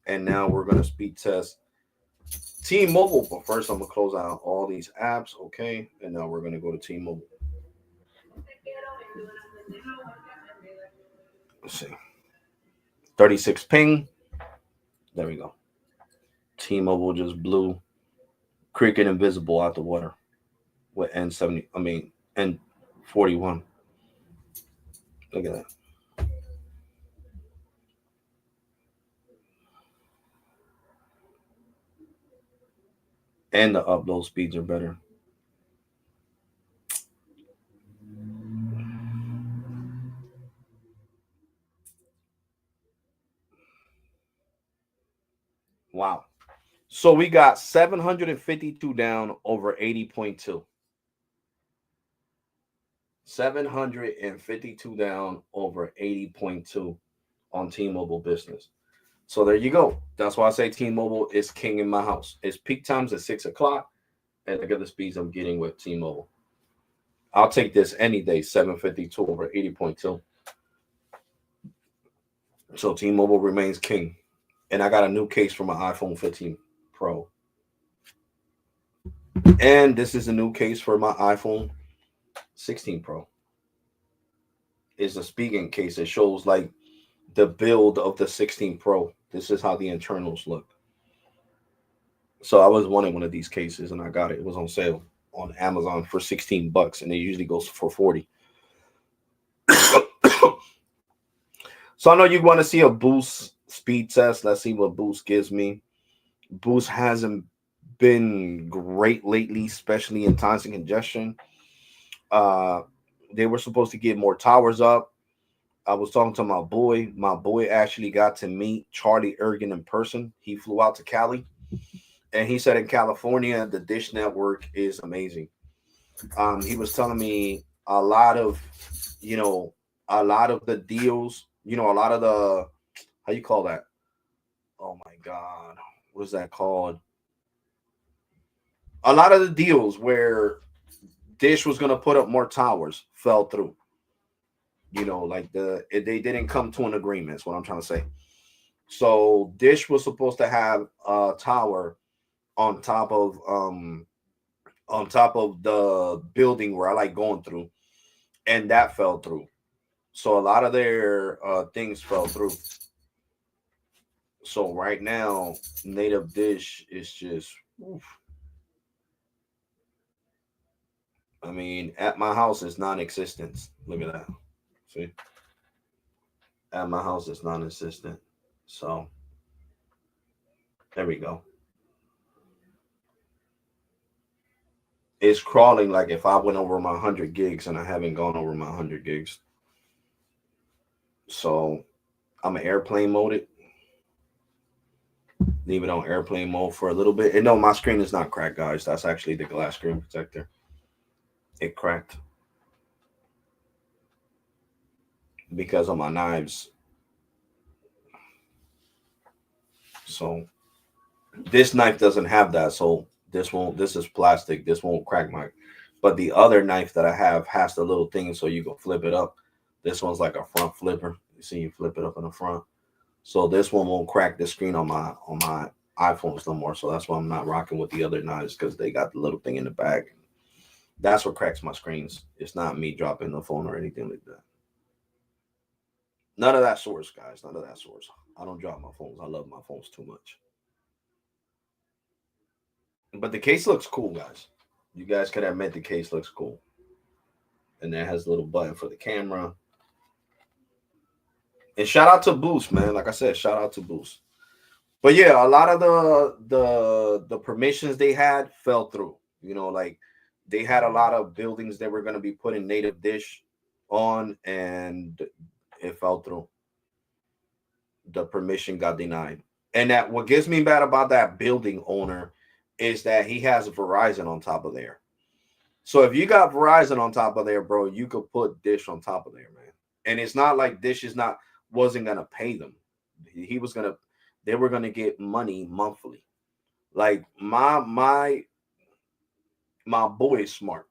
and now we're gonna speed test T-Mobile. But first, I'm gonna close out all these apps. Okay, and now we're gonna go to T-Mobile. Let's see. 36 ping. There we go. T-Mobile just blew Cricket Invisible out the water with N70. I mean N41. Look at that. And the upload speeds are better. Wow. So we got 752 down over 80.2. 752 down over 80.2 on T-Mobile business. So there you go. That's why I say T-Mobile is king in my house. It's peak times at 6 o'clock. And look at the speeds I'm getting with T-Mobile. I'll take this any day, 752 over 80.2. So T-Mobile remains king. And I got a new case for my iPhone 15 Pro. And this is a new case for my iPhone 16 Pro. Is a speaking case. It shows like the build of the 16 Pro. This is how the internals look. So I was wanting one of these cases and I got it. It was on sale on Amazon for 16 bucks and it usually goes for 40. So I know you want to see a Boost speed test. Let's see what Boost gives me. Boost hasn't been great lately, especially in times of congestion. They were supposed to get more towers up. I was talking to my boy. My boy actually got to meet Charlie Ergen in person. He flew out to Cali. And he said in California, the Dish Network is amazing. He was telling me a lot of, a lot of the deals, a lot of the, how you call that? Oh my God. What is that called? A lot of the deals where Dish was going to put up more towers fell through. Like they didn't come to an agreement. Is what I'm trying to say. So Dish was supposed to have a tower on top of the building where I like going through, and that fell through. So a lot of their things fell through. So right now, native Dish is just, oof. I mean, at my house it's non-existent. Look at that. See, at my house it's non-existent. So there we go. It's crawling like if I went over my 100 gigs and I haven't gone over my 100 gigs. So I'm an airplane mode it. Leave it on airplane mode for a little bit. And no, my screen is not cracked, guys. That's actually the glass screen protector. It cracked because of my knives. So this knife doesn't have that. So this is plastic. This won't crack my, but the other knife that I have has the little thing so you can flip it up. This one's like a front flipper. You see, you flip it up in the front. So this one won't crack the screen on my iPhones no more. So that's why I'm not rocking with the other knives, because they got the little thing in the back. That's what cracks my screens. It's not me dropping the phone or anything like that. None of that source, guys. None of that source. I don't drop my phones. I love my phones too much. But the case looks cool, guys. You guys could admit the case looks cool. And that has a little button for the camera. And shout out to Boost, man. Like I said, shout out to Boost. But yeah, a lot of the permissions they had fell through. You know, like they had a lot of buildings that were going to be putting native dish on, and it fell through. The permission got denied. And that what gets me bad about that building owner is that he has Verizon on top of there. So if you got Verizon on top of there, bro, you could put Dish on top of there, man. And it's not like Dish wasn't gonna pay them. They were gonna get money monthly. Like my boy is smart.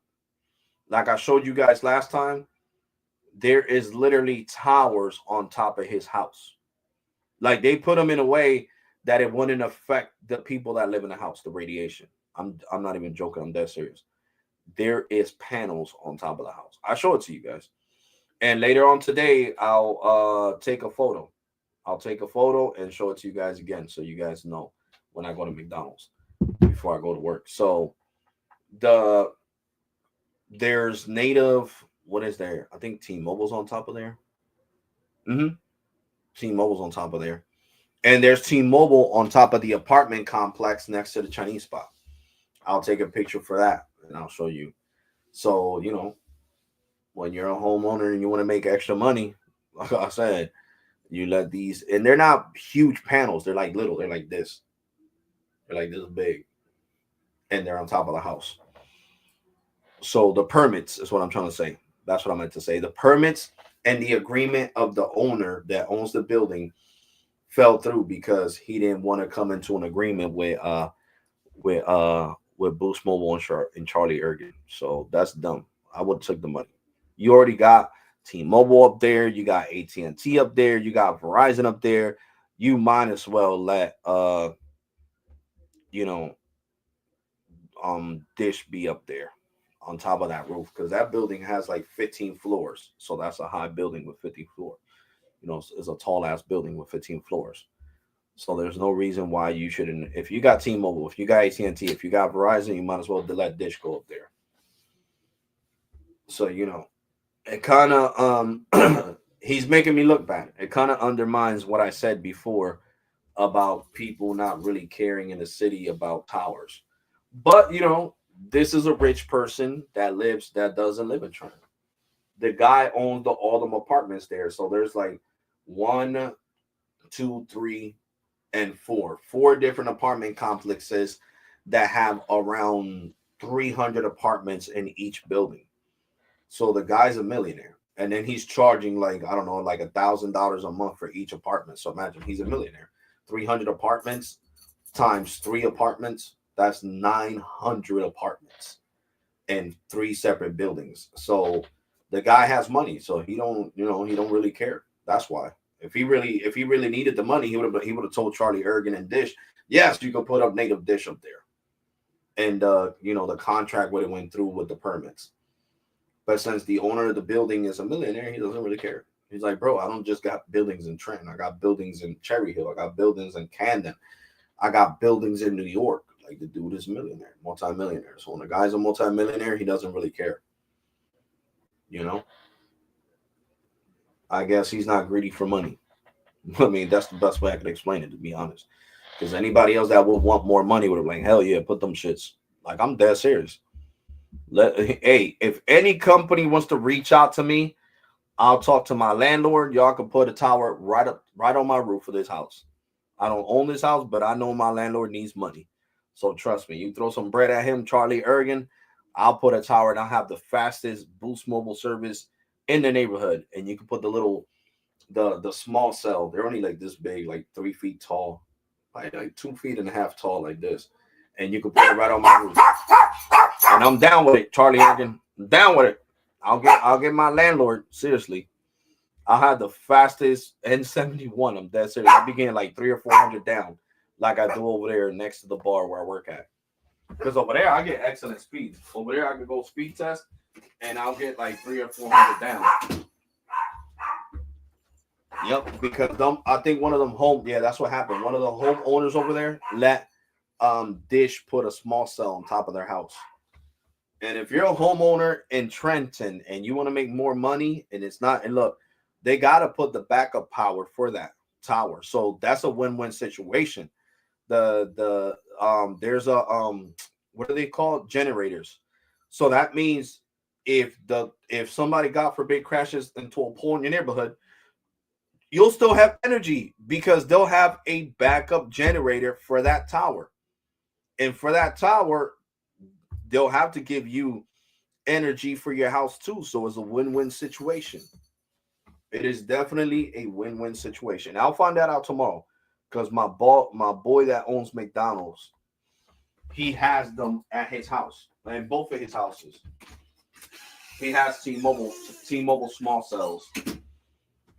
Like I showed you guys last time, there is literally towers on top of his house. Like they put them in a way that it wouldn't affect the people that live in the house, the radiation. I'm not even joking. I'm dead serious. There is panels on top of the house. I'll show it to you guys. And later on today, I'll take a photo. I'll take a photo and show it to you guys again, so you guys know when I go to McDonald's before I go to work. So there's native. What is there? I think T-Mobile's on top of there. T-Mobile's on top of there. And there's T-Mobile on top of the apartment complex next to the Chinese spot. I'll take a picture for that and I'll show you. So, you know, when you're a homeowner and you want to make extra money, like I said, you let these, and they're not huge panels. They're like little. They're like this. They're like this big. And they're on top of the house. So the permits is what I'm trying to say. That's what I meant to say. The permits and the agreement of the owner that owns the building fell through because he didn't want to come into an agreement with Boost Mobile and Charlie Ergen. So that's dumb. I would have took the money. You already got T-Mobile up there, you got AT&T up there, you got Verizon up there. You might as well let Dish be up there on top of that roof, because that building has like 15 floors. So that's a high building with 15 floors. You know, it's a tall ass building with 15 floors. So there's no reason why you shouldn't. If you got T-Mobile, if you got AT&T, if you got Verizon, you might as well let Dish go up there. So, you know, it kind of he's making me look bad. It kind of undermines what I said before about people not really caring in the city about towers. But, you know, this is a rich person that doesn't live in China. The guy owns all them apartments there. So there's like 1, 2, 3, and 4 different apartment complexes that have around 300 apartments in each building. So the guy's a millionaire, and then he's charging like, I don't know, like $1,000 a month for each apartment. So imagine he's a millionaire. 300 apartments times 3 apartments, that's 900 apartments in 3 separate buildings. So the guy has money, so he don't really care. That's why. If he really needed the money, he would have told Charlie Ergen and Dish, yes, you can put up native Dish up there. And the contract would have went through with the permits. But since the owner of the building is a millionaire, he doesn't really care. He's like, bro, I don't just got buildings in Trenton. I got buildings in Cherry Hill. I got buildings in Camden. I got buildings in New York. Like, the dude is a millionaire, multi-millionaire. So when a guy's a multi-millionaire, he doesn't really care. You know? I guess he's not greedy for money. I mean, that's the best way I could explain it, to be honest. Because anybody else that would want more money would have like, hell yeah, put them shits. Like, I'm dead serious. Hey, if any company wants to reach out to me, I'll talk to my landlord. Y'all can put a tower right on my roof of this house. I don't own this house, but I know my landlord needs money. So trust me, you throw some bread at him, Charlie Ergen, I'll put a tower and I'll have the fastest Boost Mobile service in the neighborhood. And you can put the small cell. They're only like this big, like 3 feet tall, like 2.5 feet tall, like this. And you can put it right on my roof. And I'm down with it, Charlie Ergen. I'm down with it. I'll get my landlord, seriously. I had the fastest N71. I'm dead serious. I be getting like 300 or 400 down, like I do over there next to the bar where I work at. Because over there I get excellent speeds. Over there I can go speed test, and I'll get like 300 or 400 down. Yep, because I think one of them home. Yeah, that's what happened. One of the homeowners over there let Dish put a small cell on top of their house. And if you're a homeowner in Trenton and you want to make more money, and it's not, and look, they got to put the backup power for that tower. So that's a win-win situation. There's a what do they call generators? So that means if somebody, God forbid, crashes into a pole in your neighborhood, you'll still have energy because they'll have a backup generator for that tower. And for that tower, they'll have to give you energy for your house too. So it's a win-win situation. It is definitely a win-win situation. I'll find that out tomorrow because my boy that owns McDonald's, he has them at his house, and both of his houses. He has T-Mobile small cells.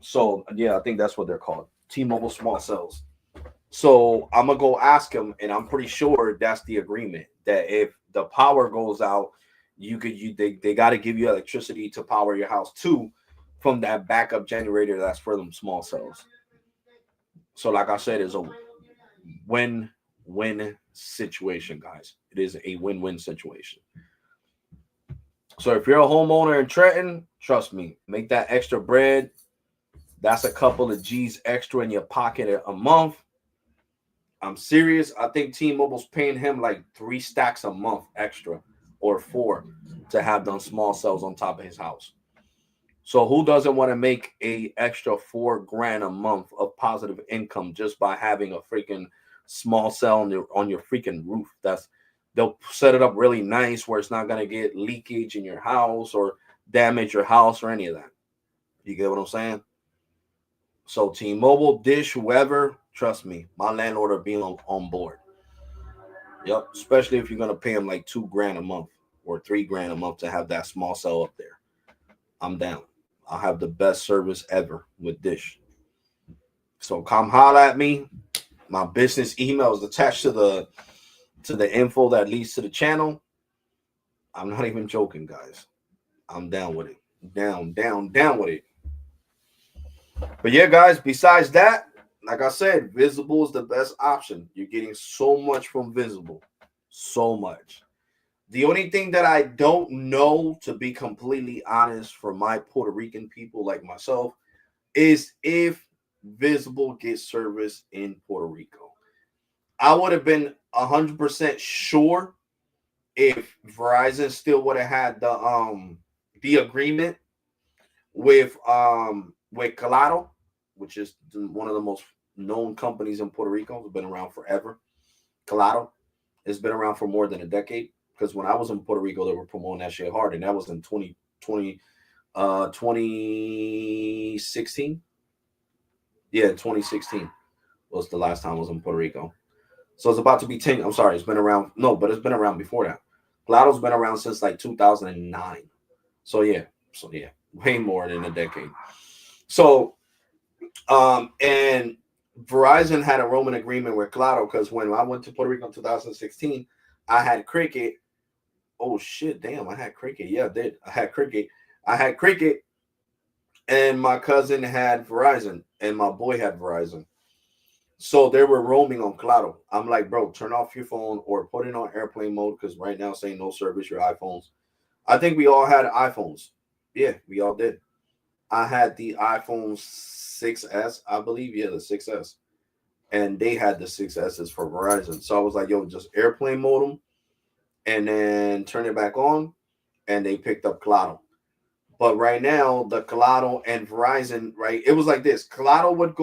So yeah, I think that's what they're called, T-Mobile small cells. So I'm gonna go ask him, and I'm pretty sure that's the agreement, that if the power goes out, they got to give you electricity to power your house too, from that backup generator that's for them small cells. So like I said, it's a win-win situation, guys. It is a win-win situation. So if you're a homeowner in Trenton, trust me, make that extra bread. That's a couple of G's extra in your pocket a month. I'm serious. I think T-Mobile's paying him like 3 stacks a month extra, or 4, to have done small cells on top of his house. So who doesn't want to make a extra $4,000 a month of positive income just by having a freaking small cell on your freaking roof? They'll set it up really nice where it's not going to get leakage in your house or damage your house or any of that. You get what I'm saying? So T-Mobile, Dish, whoever, trust me, my landlord will be on board. Yep, especially if you're gonna pay him like $2,000 a month or $3,000 a month to have that small cell up there. I'm down. I'll have the best service ever with Dish. So come holler at me. My business email is attached to the info that leads to the channel. I'm not even joking, guys. I'm down with it. Down with it. But yeah, guys, besides that, like I said, Visible is the best option. You're getting so much from Visible. So much. The only thing that I don't know, to be completely honest, for my Puerto Rican people like myself, is if Visible gets service in Puerto Rico. I would have been 100% sure if Verizon still would have had the agreement with Claro, which is one of the most known companies in Puerto Rico. It's been around forever. Claro has been around for more than a decade, because when I was in Puerto Rico, they were promoting that shit hard, and that was in 2016. Yeah, 2016 was the last time I was in Puerto Rico. So it's about to be 10. I'm sorry, it's been around. No, but it's been around before that. Claro's been around since like 2009. So yeah, way more than a decade. So and Verizon had a roaming agreement with Claro, because when I went to Puerto Rico in 2016, I had Cricket. Oh shit, damn, I had Cricket. Yeah, I did. I had Cricket, and my cousin had Verizon, and my boy had Verizon. So they were roaming on Claro. I'm like, bro, turn off your phone or put it on airplane mode, because right now saying no service, your iPhones. I think we all had iPhones. Yeah, we all did. I had the iPhone 6S, I believe. Yeah, the 6S. And they had the 6Ss for Verizon. So I was like, yo, just airplane mode them and then turn it back on. And they picked up Claro. But right now, the Claro and Verizon, right? It was like this. Verizon would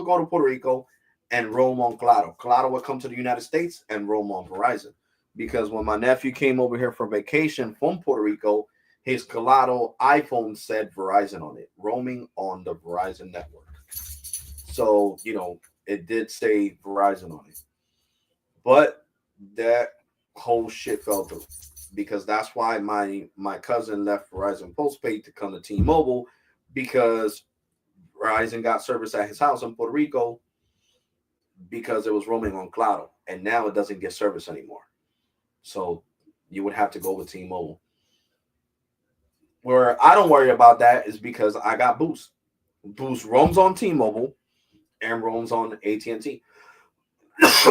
go to Puerto Rico and roam on Claro. Claro would come to the United States and roam on Verizon. Because when my nephew came over here for vacation from Puerto Rico, his Claro iPhone said Verizon on it, roaming on the Verizon network. So, it did say Verizon on it. But that whole shit fell through, because that's why my cousin left Verizon postpaid to come to T-Mobile, because Verizon got service at his house in Puerto Rico because it was roaming on Claro, and now it doesn't get service anymore. So you would have to go with T-Mobile. Where I don't worry about that is because I got Boost. Boost roams on T-Mobile and roams on AT&T.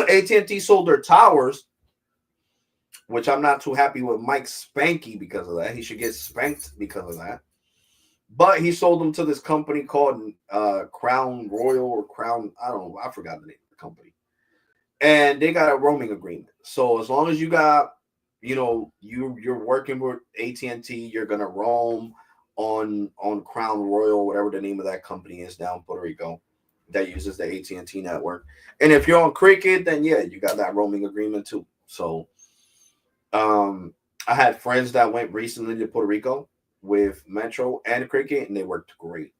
AT&T sold their towers, which I'm not too happy with Mike Spanky because of that. He should get spanked because of that. But he sold them to this company called Crown Royal or Crown, I don't know, I forgot the name of the company. And they got a roaming agreement. So as long as you got, you're working with AT&T, you're gonna roam on Crown Royal, whatever the name of that company is down in Puerto Rico that uses the AT&T network. And if you're on Cricket, then yeah, you got that roaming agreement too. So I had friends that went recently to Puerto Rico with Metro and Cricket, and they worked great.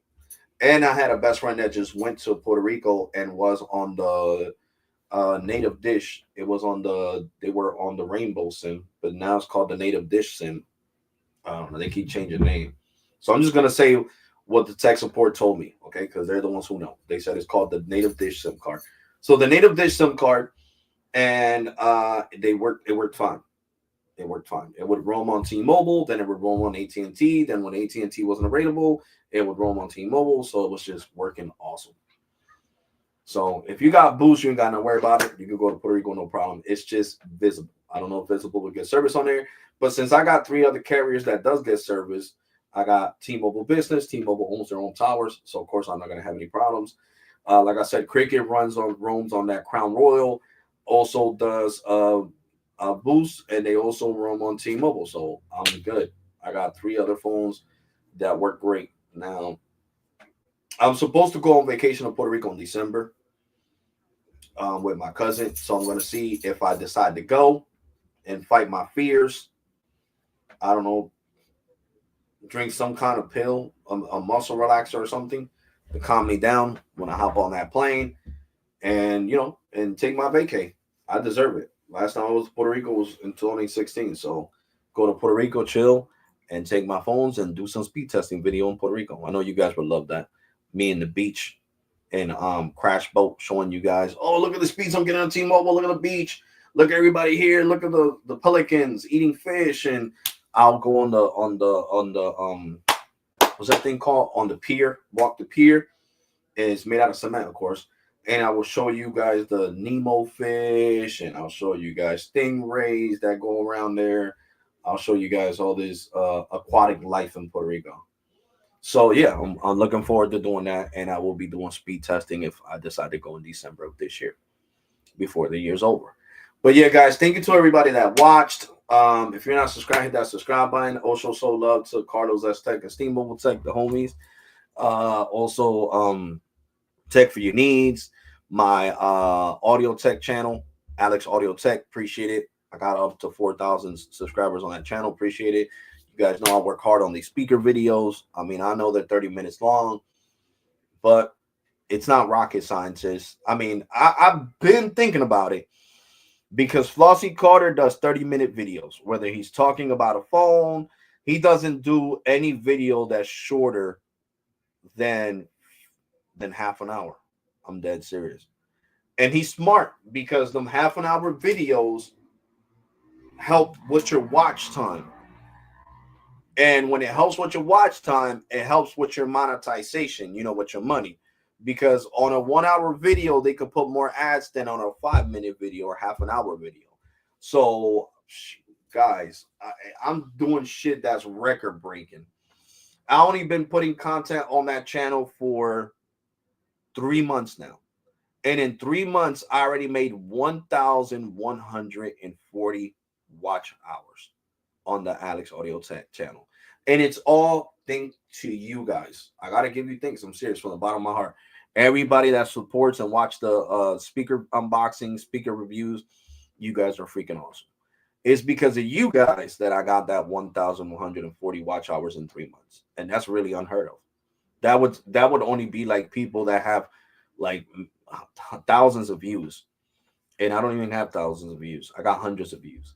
And I had a best friend that just went to Puerto Rico and was on the native dish. They were on the Rainbow SIM, but now it's called the native dish SIM. I don't know. They keep changing the name. So I'm just going to say what the tech support told me, okay? Because they're the ones who know. They said it's called the native dish SIM card. So the native dish SIM card, and it worked fine. It worked fine. It would roam on T-Mobile, then it would roam on AT&T. Then when AT&T wasn't available, it would roam on T-Mobile. So it was just working awesome. So if you got Boost, you ain't got to worry about it. You can go to Puerto Rico, no problem. It's just Visible. I don't know if Visible will get service on there, but since I got 3 other carriers that does get service, I got T-Mobile Business. T-Mobile owns their own towers, so of course I'm not going to have any problems. Like I said, Cricket roams on that Crown Royal, also does Boost, and they also roam on T-Mobile, so I'm good. I got 3 other phones that work great. Now, I'm supposed to go on vacation to Puerto Rico in December with my cousin, so I'm going to see if I decide to go and fight my fears. I don't know, drink some kind of pill, a muscle relaxer or something to calm me down when I hop on that plane, and and take my vacay. I deserve it. Last time I was to Puerto Rico was in 2016, so go to Puerto Rico, chill, and take my phones and do some speed testing video in Puerto Rico. I know you guys would love that. Me and the beach and crash boat showing you guys. Oh, look at the speeds I'm getting on T-Mobile. Look at the beach. Look at everybody here. Look at the pelicans eating fish, and I'll go on the what's that thing called, on the pier? Walk the pier. It's made out of cement, of course. And I will show you guys the Nemo fish, and I'll show you guys stingrays that go around there. I'll show you guys all this aquatic life in Puerto Rico. So yeah, I'm looking forward to doing that, and I will be doing speed testing if I decide to go in December of this year, before the year's over. But yeah, guys, thank you to everybody that watched. If you're not subscribed, hit that subscribe button. Also, show love to Carlos S Tech and Steam Mobile Tech, the homies. Also, tech for your needs. My audio tech channel, Alex Audio Tech. Appreciate it. I got up to 4,000 subscribers on that channel. Appreciate it. You guys know I work hard on these speaker videos. I mean, I know they're 30 minutes long, but it's not rocket science. I mean, I've been thinking about it because Flossie Carter does 30-minute videos, whether he's talking about a phone. He doesn't do any video that's shorter than half an hour. I'm dead serious. And he's smart because them half an hour videos help with your watch time. And when it helps with your watch time, it helps with your monetization, with your money. Because on a 1 hour video, they could put more ads than on a 5-minute video or half an hour video. So, guys, I'm doing shit that's record breaking. I only been putting content on that channel for 3 months now. And in 3 months, I already made 1,140 watch hours on the Alex Audio Tech channel. And it's all thanks to you guys. I got to give you thanks. I'm serious from the bottom of my heart. Everybody that supports and watch the speaker unboxing, speaker reviews, you guys are freaking awesome. It's because of you guys that I got that 1,140 watch hours in 3 months. And that's really unheard of. That would only be like people that have like thousands of views. And I don't even have thousands of views. I got hundreds of views.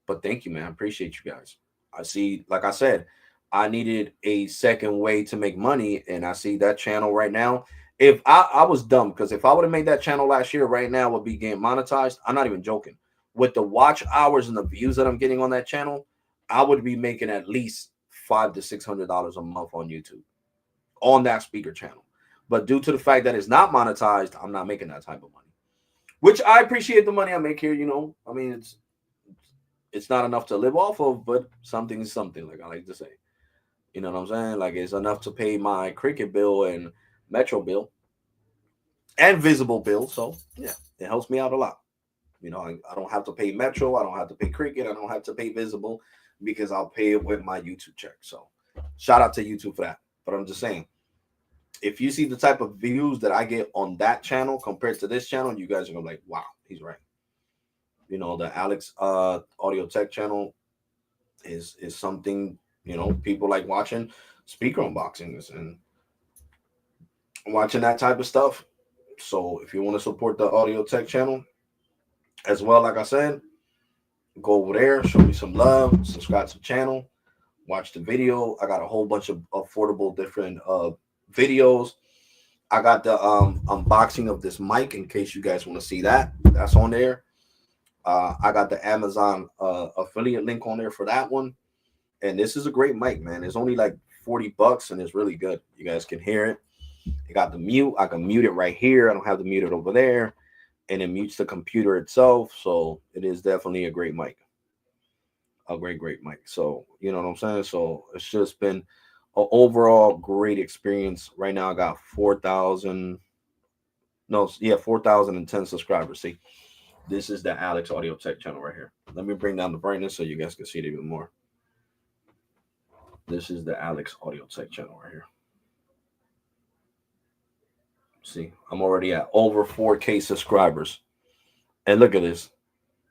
But thank you, man. I appreciate you guys. I see, like I said, I needed a second way to make money, and I see that channel right now. If I was dumb, because if I would have made that channel last year, right now would be getting monetized. I'm not even joking. With the watch hours and the views that I'm getting on that channel, I would be making at least $500 to $600 a month on YouTube on that speaker channel. But due to the fact that it's not monetized, I'm not making that type of money. Which I appreciate the money I make here. I mean, it's not enough to live off of, but something is something, like I like to say. You know what I'm saying? Like, it's enough to pay my Cricket bill and Metro bill and Visible bill. So yeah, it helps me out a lot. I don't have to pay Metro. I don't have to pay Cricket. I don't have to pay Visible because I'll pay it with my YouTube check. So shout out to YouTube for that. But I'm just saying, if you see the type of views that I get on that channel compared to this channel, you guys are gonna be like, wow, he's right. The Alex Audio Tech channel is something, people like watching speaker unboxings and watching that type of stuff. So if you want to support the Audio Tech channel as well, like I said, go over there, show me some love, subscribe to the channel, watch the video. I got a whole bunch of affordable different videos. I got the unboxing of this mic in case you guys want to see that. That's on there. I got the Amazon affiliate link on there for that one. And this is a great mic, man. It's only like $40 and it's really good. You guys can hear it. It got the mute. I can mute it right here. I don't have to mute it over there. And it mutes the computer itself. So it is definitely a great mic. A great mic. So, you know what I'm saying? So it's just been an overall great experience. Right now I got 4,010 subscribers. See, this is the Alex Audio Tech channel right here. Let me bring down the brightness so you guys can see it even more. This is the Alex Audio Tech channel right here. See, I'm already at over 4K subscribers. And look at this.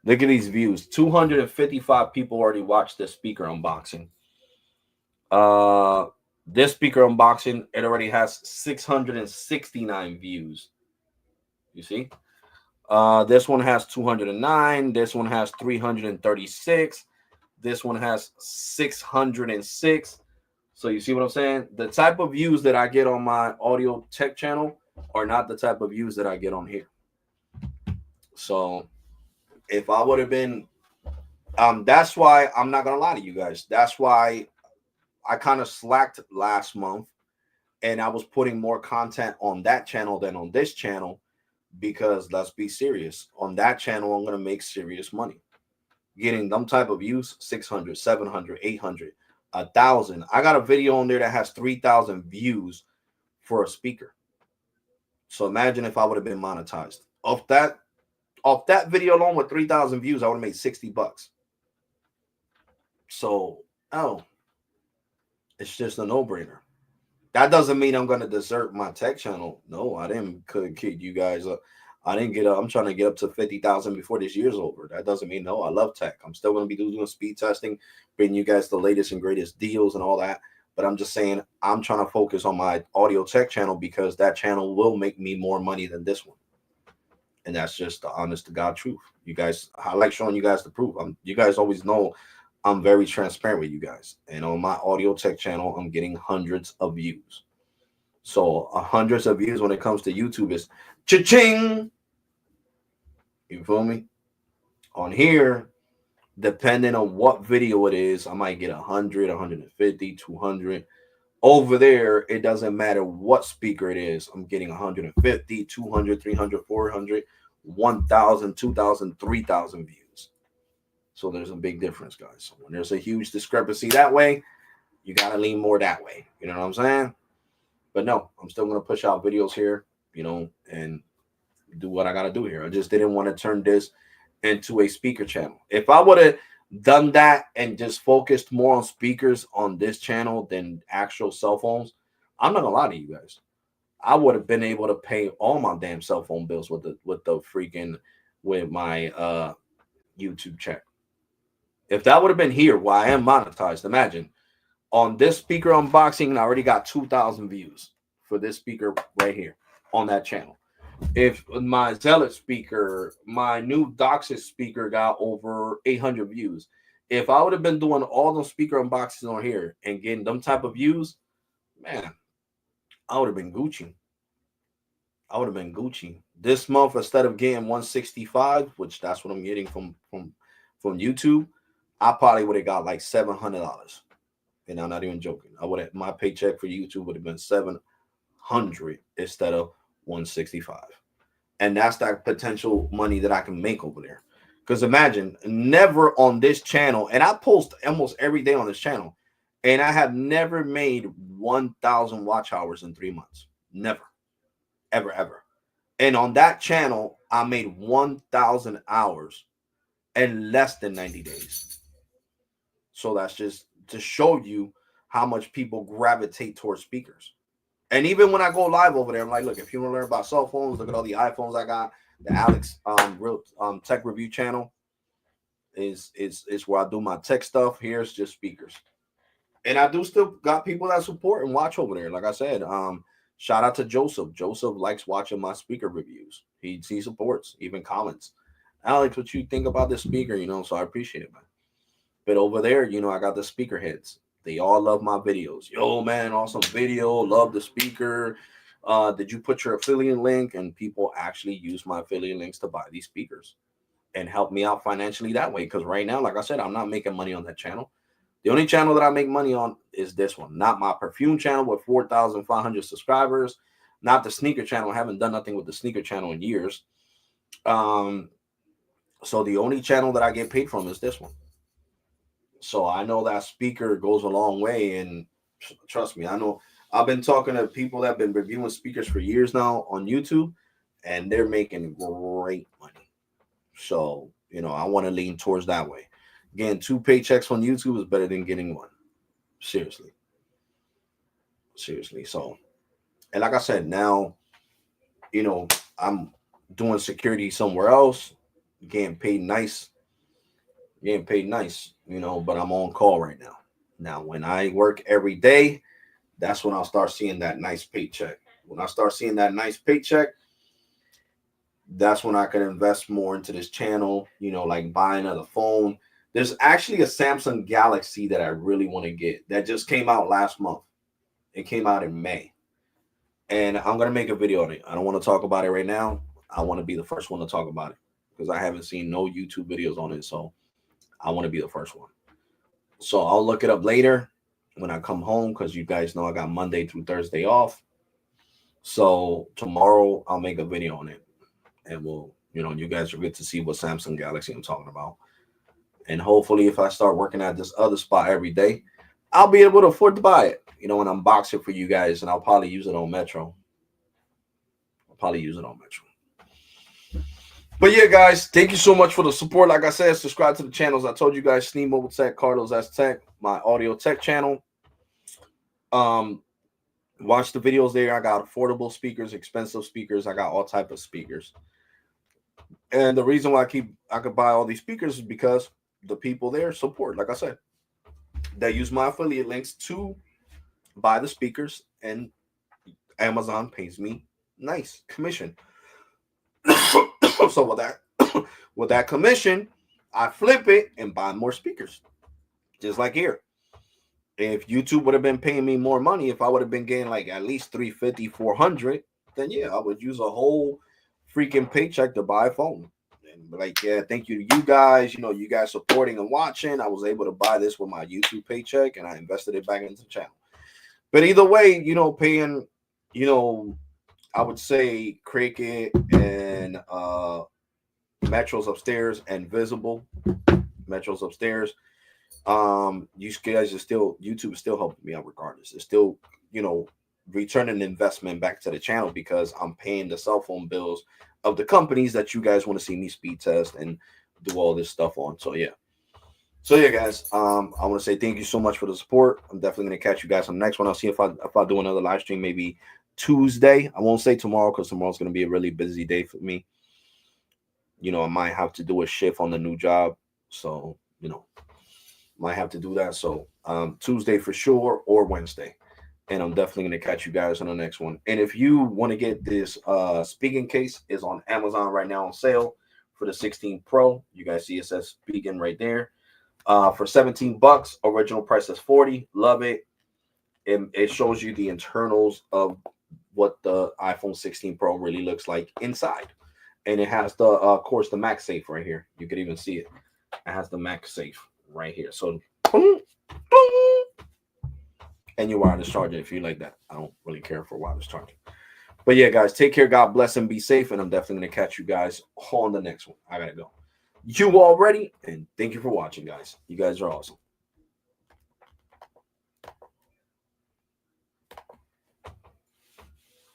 Look at these views. 255 people already watched this speaker unboxing. This speaker unboxing, it already has 669 views. You see? This one has 209. This one has 336. This one has 606. So you see what I'm saying? The type of views that I get on my Audio Tech channel are not the type of views that I get on here. So if I would have been, that's why I'm not gonna lie to you guys. That's why I kind of slacked last month, and I was putting more content on that channel than on this channel, because let's be serious, on that channel I'm gonna make serious money. Getting them type of views, 600, 700, 800, 1,000. I got a video on there that has 3,000 views for a speaker. So imagine if I would have been monetized. Off that video alone with 3,000 views, I would have made $60. So, it's just a no-brainer. That doesn't mean I'm going to desert my tech channel. No, I didn't kid you guys. I didn't get up. I'm trying to get up to 50,000 before this year's over. That doesn't mean no. I love tech. I'm still going to be doing speed testing, bringing you guys the latest and greatest deals and all that. But I'm just saying, I'm trying to focus on my Audio Tech channel because that channel will make me more money than this one. And that's just the honest to God truth. You guys, I like showing you guys the proof. You guys always know I'm very transparent with you guys. And on my Audio Tech channel, I'm getting hundreds of views. So hundreds of views when it comes to YouTube is cha-ching. You feel me? On here, depending on what video it is, I might get 100, 150, 200. Over there, it doesn't matter what speaker it is. I'm getting 150, 200, 300, 400, 1,000, 2,000, 3,000 views. So there's a big difference, guys. So when there's a huge discrepancy that way, you got to lean more that way. You know what I'm saying? But no, I'm still going to push out videos here, and do what I got to do here. I just didn't want to turn this into a speaker channel. If I would have done that and just focused more on speakers on this channel than actual cell phones, I'm not gonna lie to you guys, I would have been able to pay all my damn cell phone bills with my YouTube check. If that would have been here while I am monetized, imagine on this speaker unboxing, I already got 2,000 views for this speaker right here on that channel. If my Zealot speaker, my new DOCSIS speaker got over 800 views, If I would have been doing all those speaker unboxings on here and getting them type of views, man, I would have been Gucci. I would have been Gucci. This month, instead of getting 165, which that's what I'm getting from YouTube, I probably would have got like $700. And I'm not even joking. I would have my paycheck for YouTube would have been 700 instead of 165. And that's that potential money that I can make over there. Because imagine, never on this channel, and I post almost every day on this channel, and I have never made 1,000 watch hours in 3 months. Never, ever, ever. And on that channel, I made 1,000 hours in less than 90 days. So that's just to show you how much people gravitate towards speakers. And even when I go live over there, I'm like, look, if you want to learn about cell phones, look at all the iPhones I got. The Alex Real Tech Review channel is where I do my tech stuff. Here's just speakers. And I do still got people that support and watch over there. Like I said, shout out to Joseph. Joseph likes watching my speaker reviews. He supports, even comments. Alex, what you think about this speaker? So I appreciate it, man. But over there, I got the speaker heads. They all love my videos. Yo, man, awesome video. Love the speaker. Did you put your affiliate link? And people actually use my affiliate links to buy these speakers and help me out financially that way. Because right now, like I said, I'm not making money on that channel. The only channel that I make money on is this one, not my perfume channel with 4,500 subscribers, not the sneaker channel. I haven't done nothing with the sneaker channel in years. So the only channel that I get paid from is this one. So I know that speaker goes a long way, and trust me, I know I've been talking to people that have been reviewing speakers for years now on YouTube, and they're making great money. So, I want to lean towards that way. Getting 2 paychecks on YouTube is better than getting one. Seriously. So, and like I said, now, I'm doing security somewhere else, getting paid nice, but I'm on call right now. Now, when I work every day, that's when I'll start seeing that nice paycheck. When I start seeing that nice paycheck, that's when I can invest more into this channel, like buy another phone. There's actually a Samsung Galaxy that I really want to get that just came out last month. It came out in May. And I'm going to make a video on it. I don't want to talk about it right now. I want to be the first one to talk about it because I haven't seen no YouTube videos on it. So I want to be the first one. So I'll look it up later when I come home because you guys know I got Monday through Thursday off. So tomorrow I'll make a video on it. And we'll, you guys will get to see what Samsung Galaxy I'm talking about. And hopefully if I start working at this other spot every day, I'll be able to afford to buy it, and unbox it for you guys. And I'll probably use it on Metro. But yeah, guys, thank you so much for the support. Like I said, subscribe to the channels. I told you guys, Sneed Mobile Tech, Carlos S Tech, my audio tech channel. Watch the videos there. I got affordable speakers, expensive speakers. I got all type of speakers. And the reason why I could buy all these speakers is because the people there support. Like I said, they use my affiliate links to buy the speakers, and Amazon pays me nice commission. So with that commission, I flip it and buy more speakers. Just like here. If YouTube would have been paying me more money, if I would have been getting like at least 350, 400, then yeah, I would use a whole freaking paycheck to buy a phone. And like, yeah, thank you to you guys. You guys supporting and watching. I was able to buy this with my YouTube paycheck, and I invested it back into the channel. But either way, paying, I would say Cricket and Metro's upstairs and Visible. Metro's upstairs. You guys are still, YouTube is still helping me out regardless. It's still, returning investment back to the channel because I'm paying the cell phone bills of the companies that you guys want to see me speed test and do all this stuff on. So yeah. Guys, I want to say thank you so much for the support. I'm definitely going to catch you guys on the next one. I'll see if I do another live stream maybe Tuesday. I won't say tomorrow because tomorrow's going to be a really busy day for me. I might have to do a shift on the new job. So, might have to do that. So Tuesday for sure, or Wednesday. And I'm definitely going to catch you guys on the next one. And if you want to get this speaking case, is on Amazon right now on sale for the 16 Pro. You guys see it says speaking right there. for 17 bucks. Original price is 40. Love it. It shows you the internals of what the iPhone 16 Pro really looks like inside. And it has the, of course, the MagSafe right here. You can even see it. It has the MagSafe right here. So, boom, boom, and you wireless charge it if you like that. I don't really care for wireless charging. But yeah, guys, take care. God bless and be safe. And I'm definitely going to catch you guys on the next one. I got to go. You all ready? And thank you for watching, guys. You guys are awesome.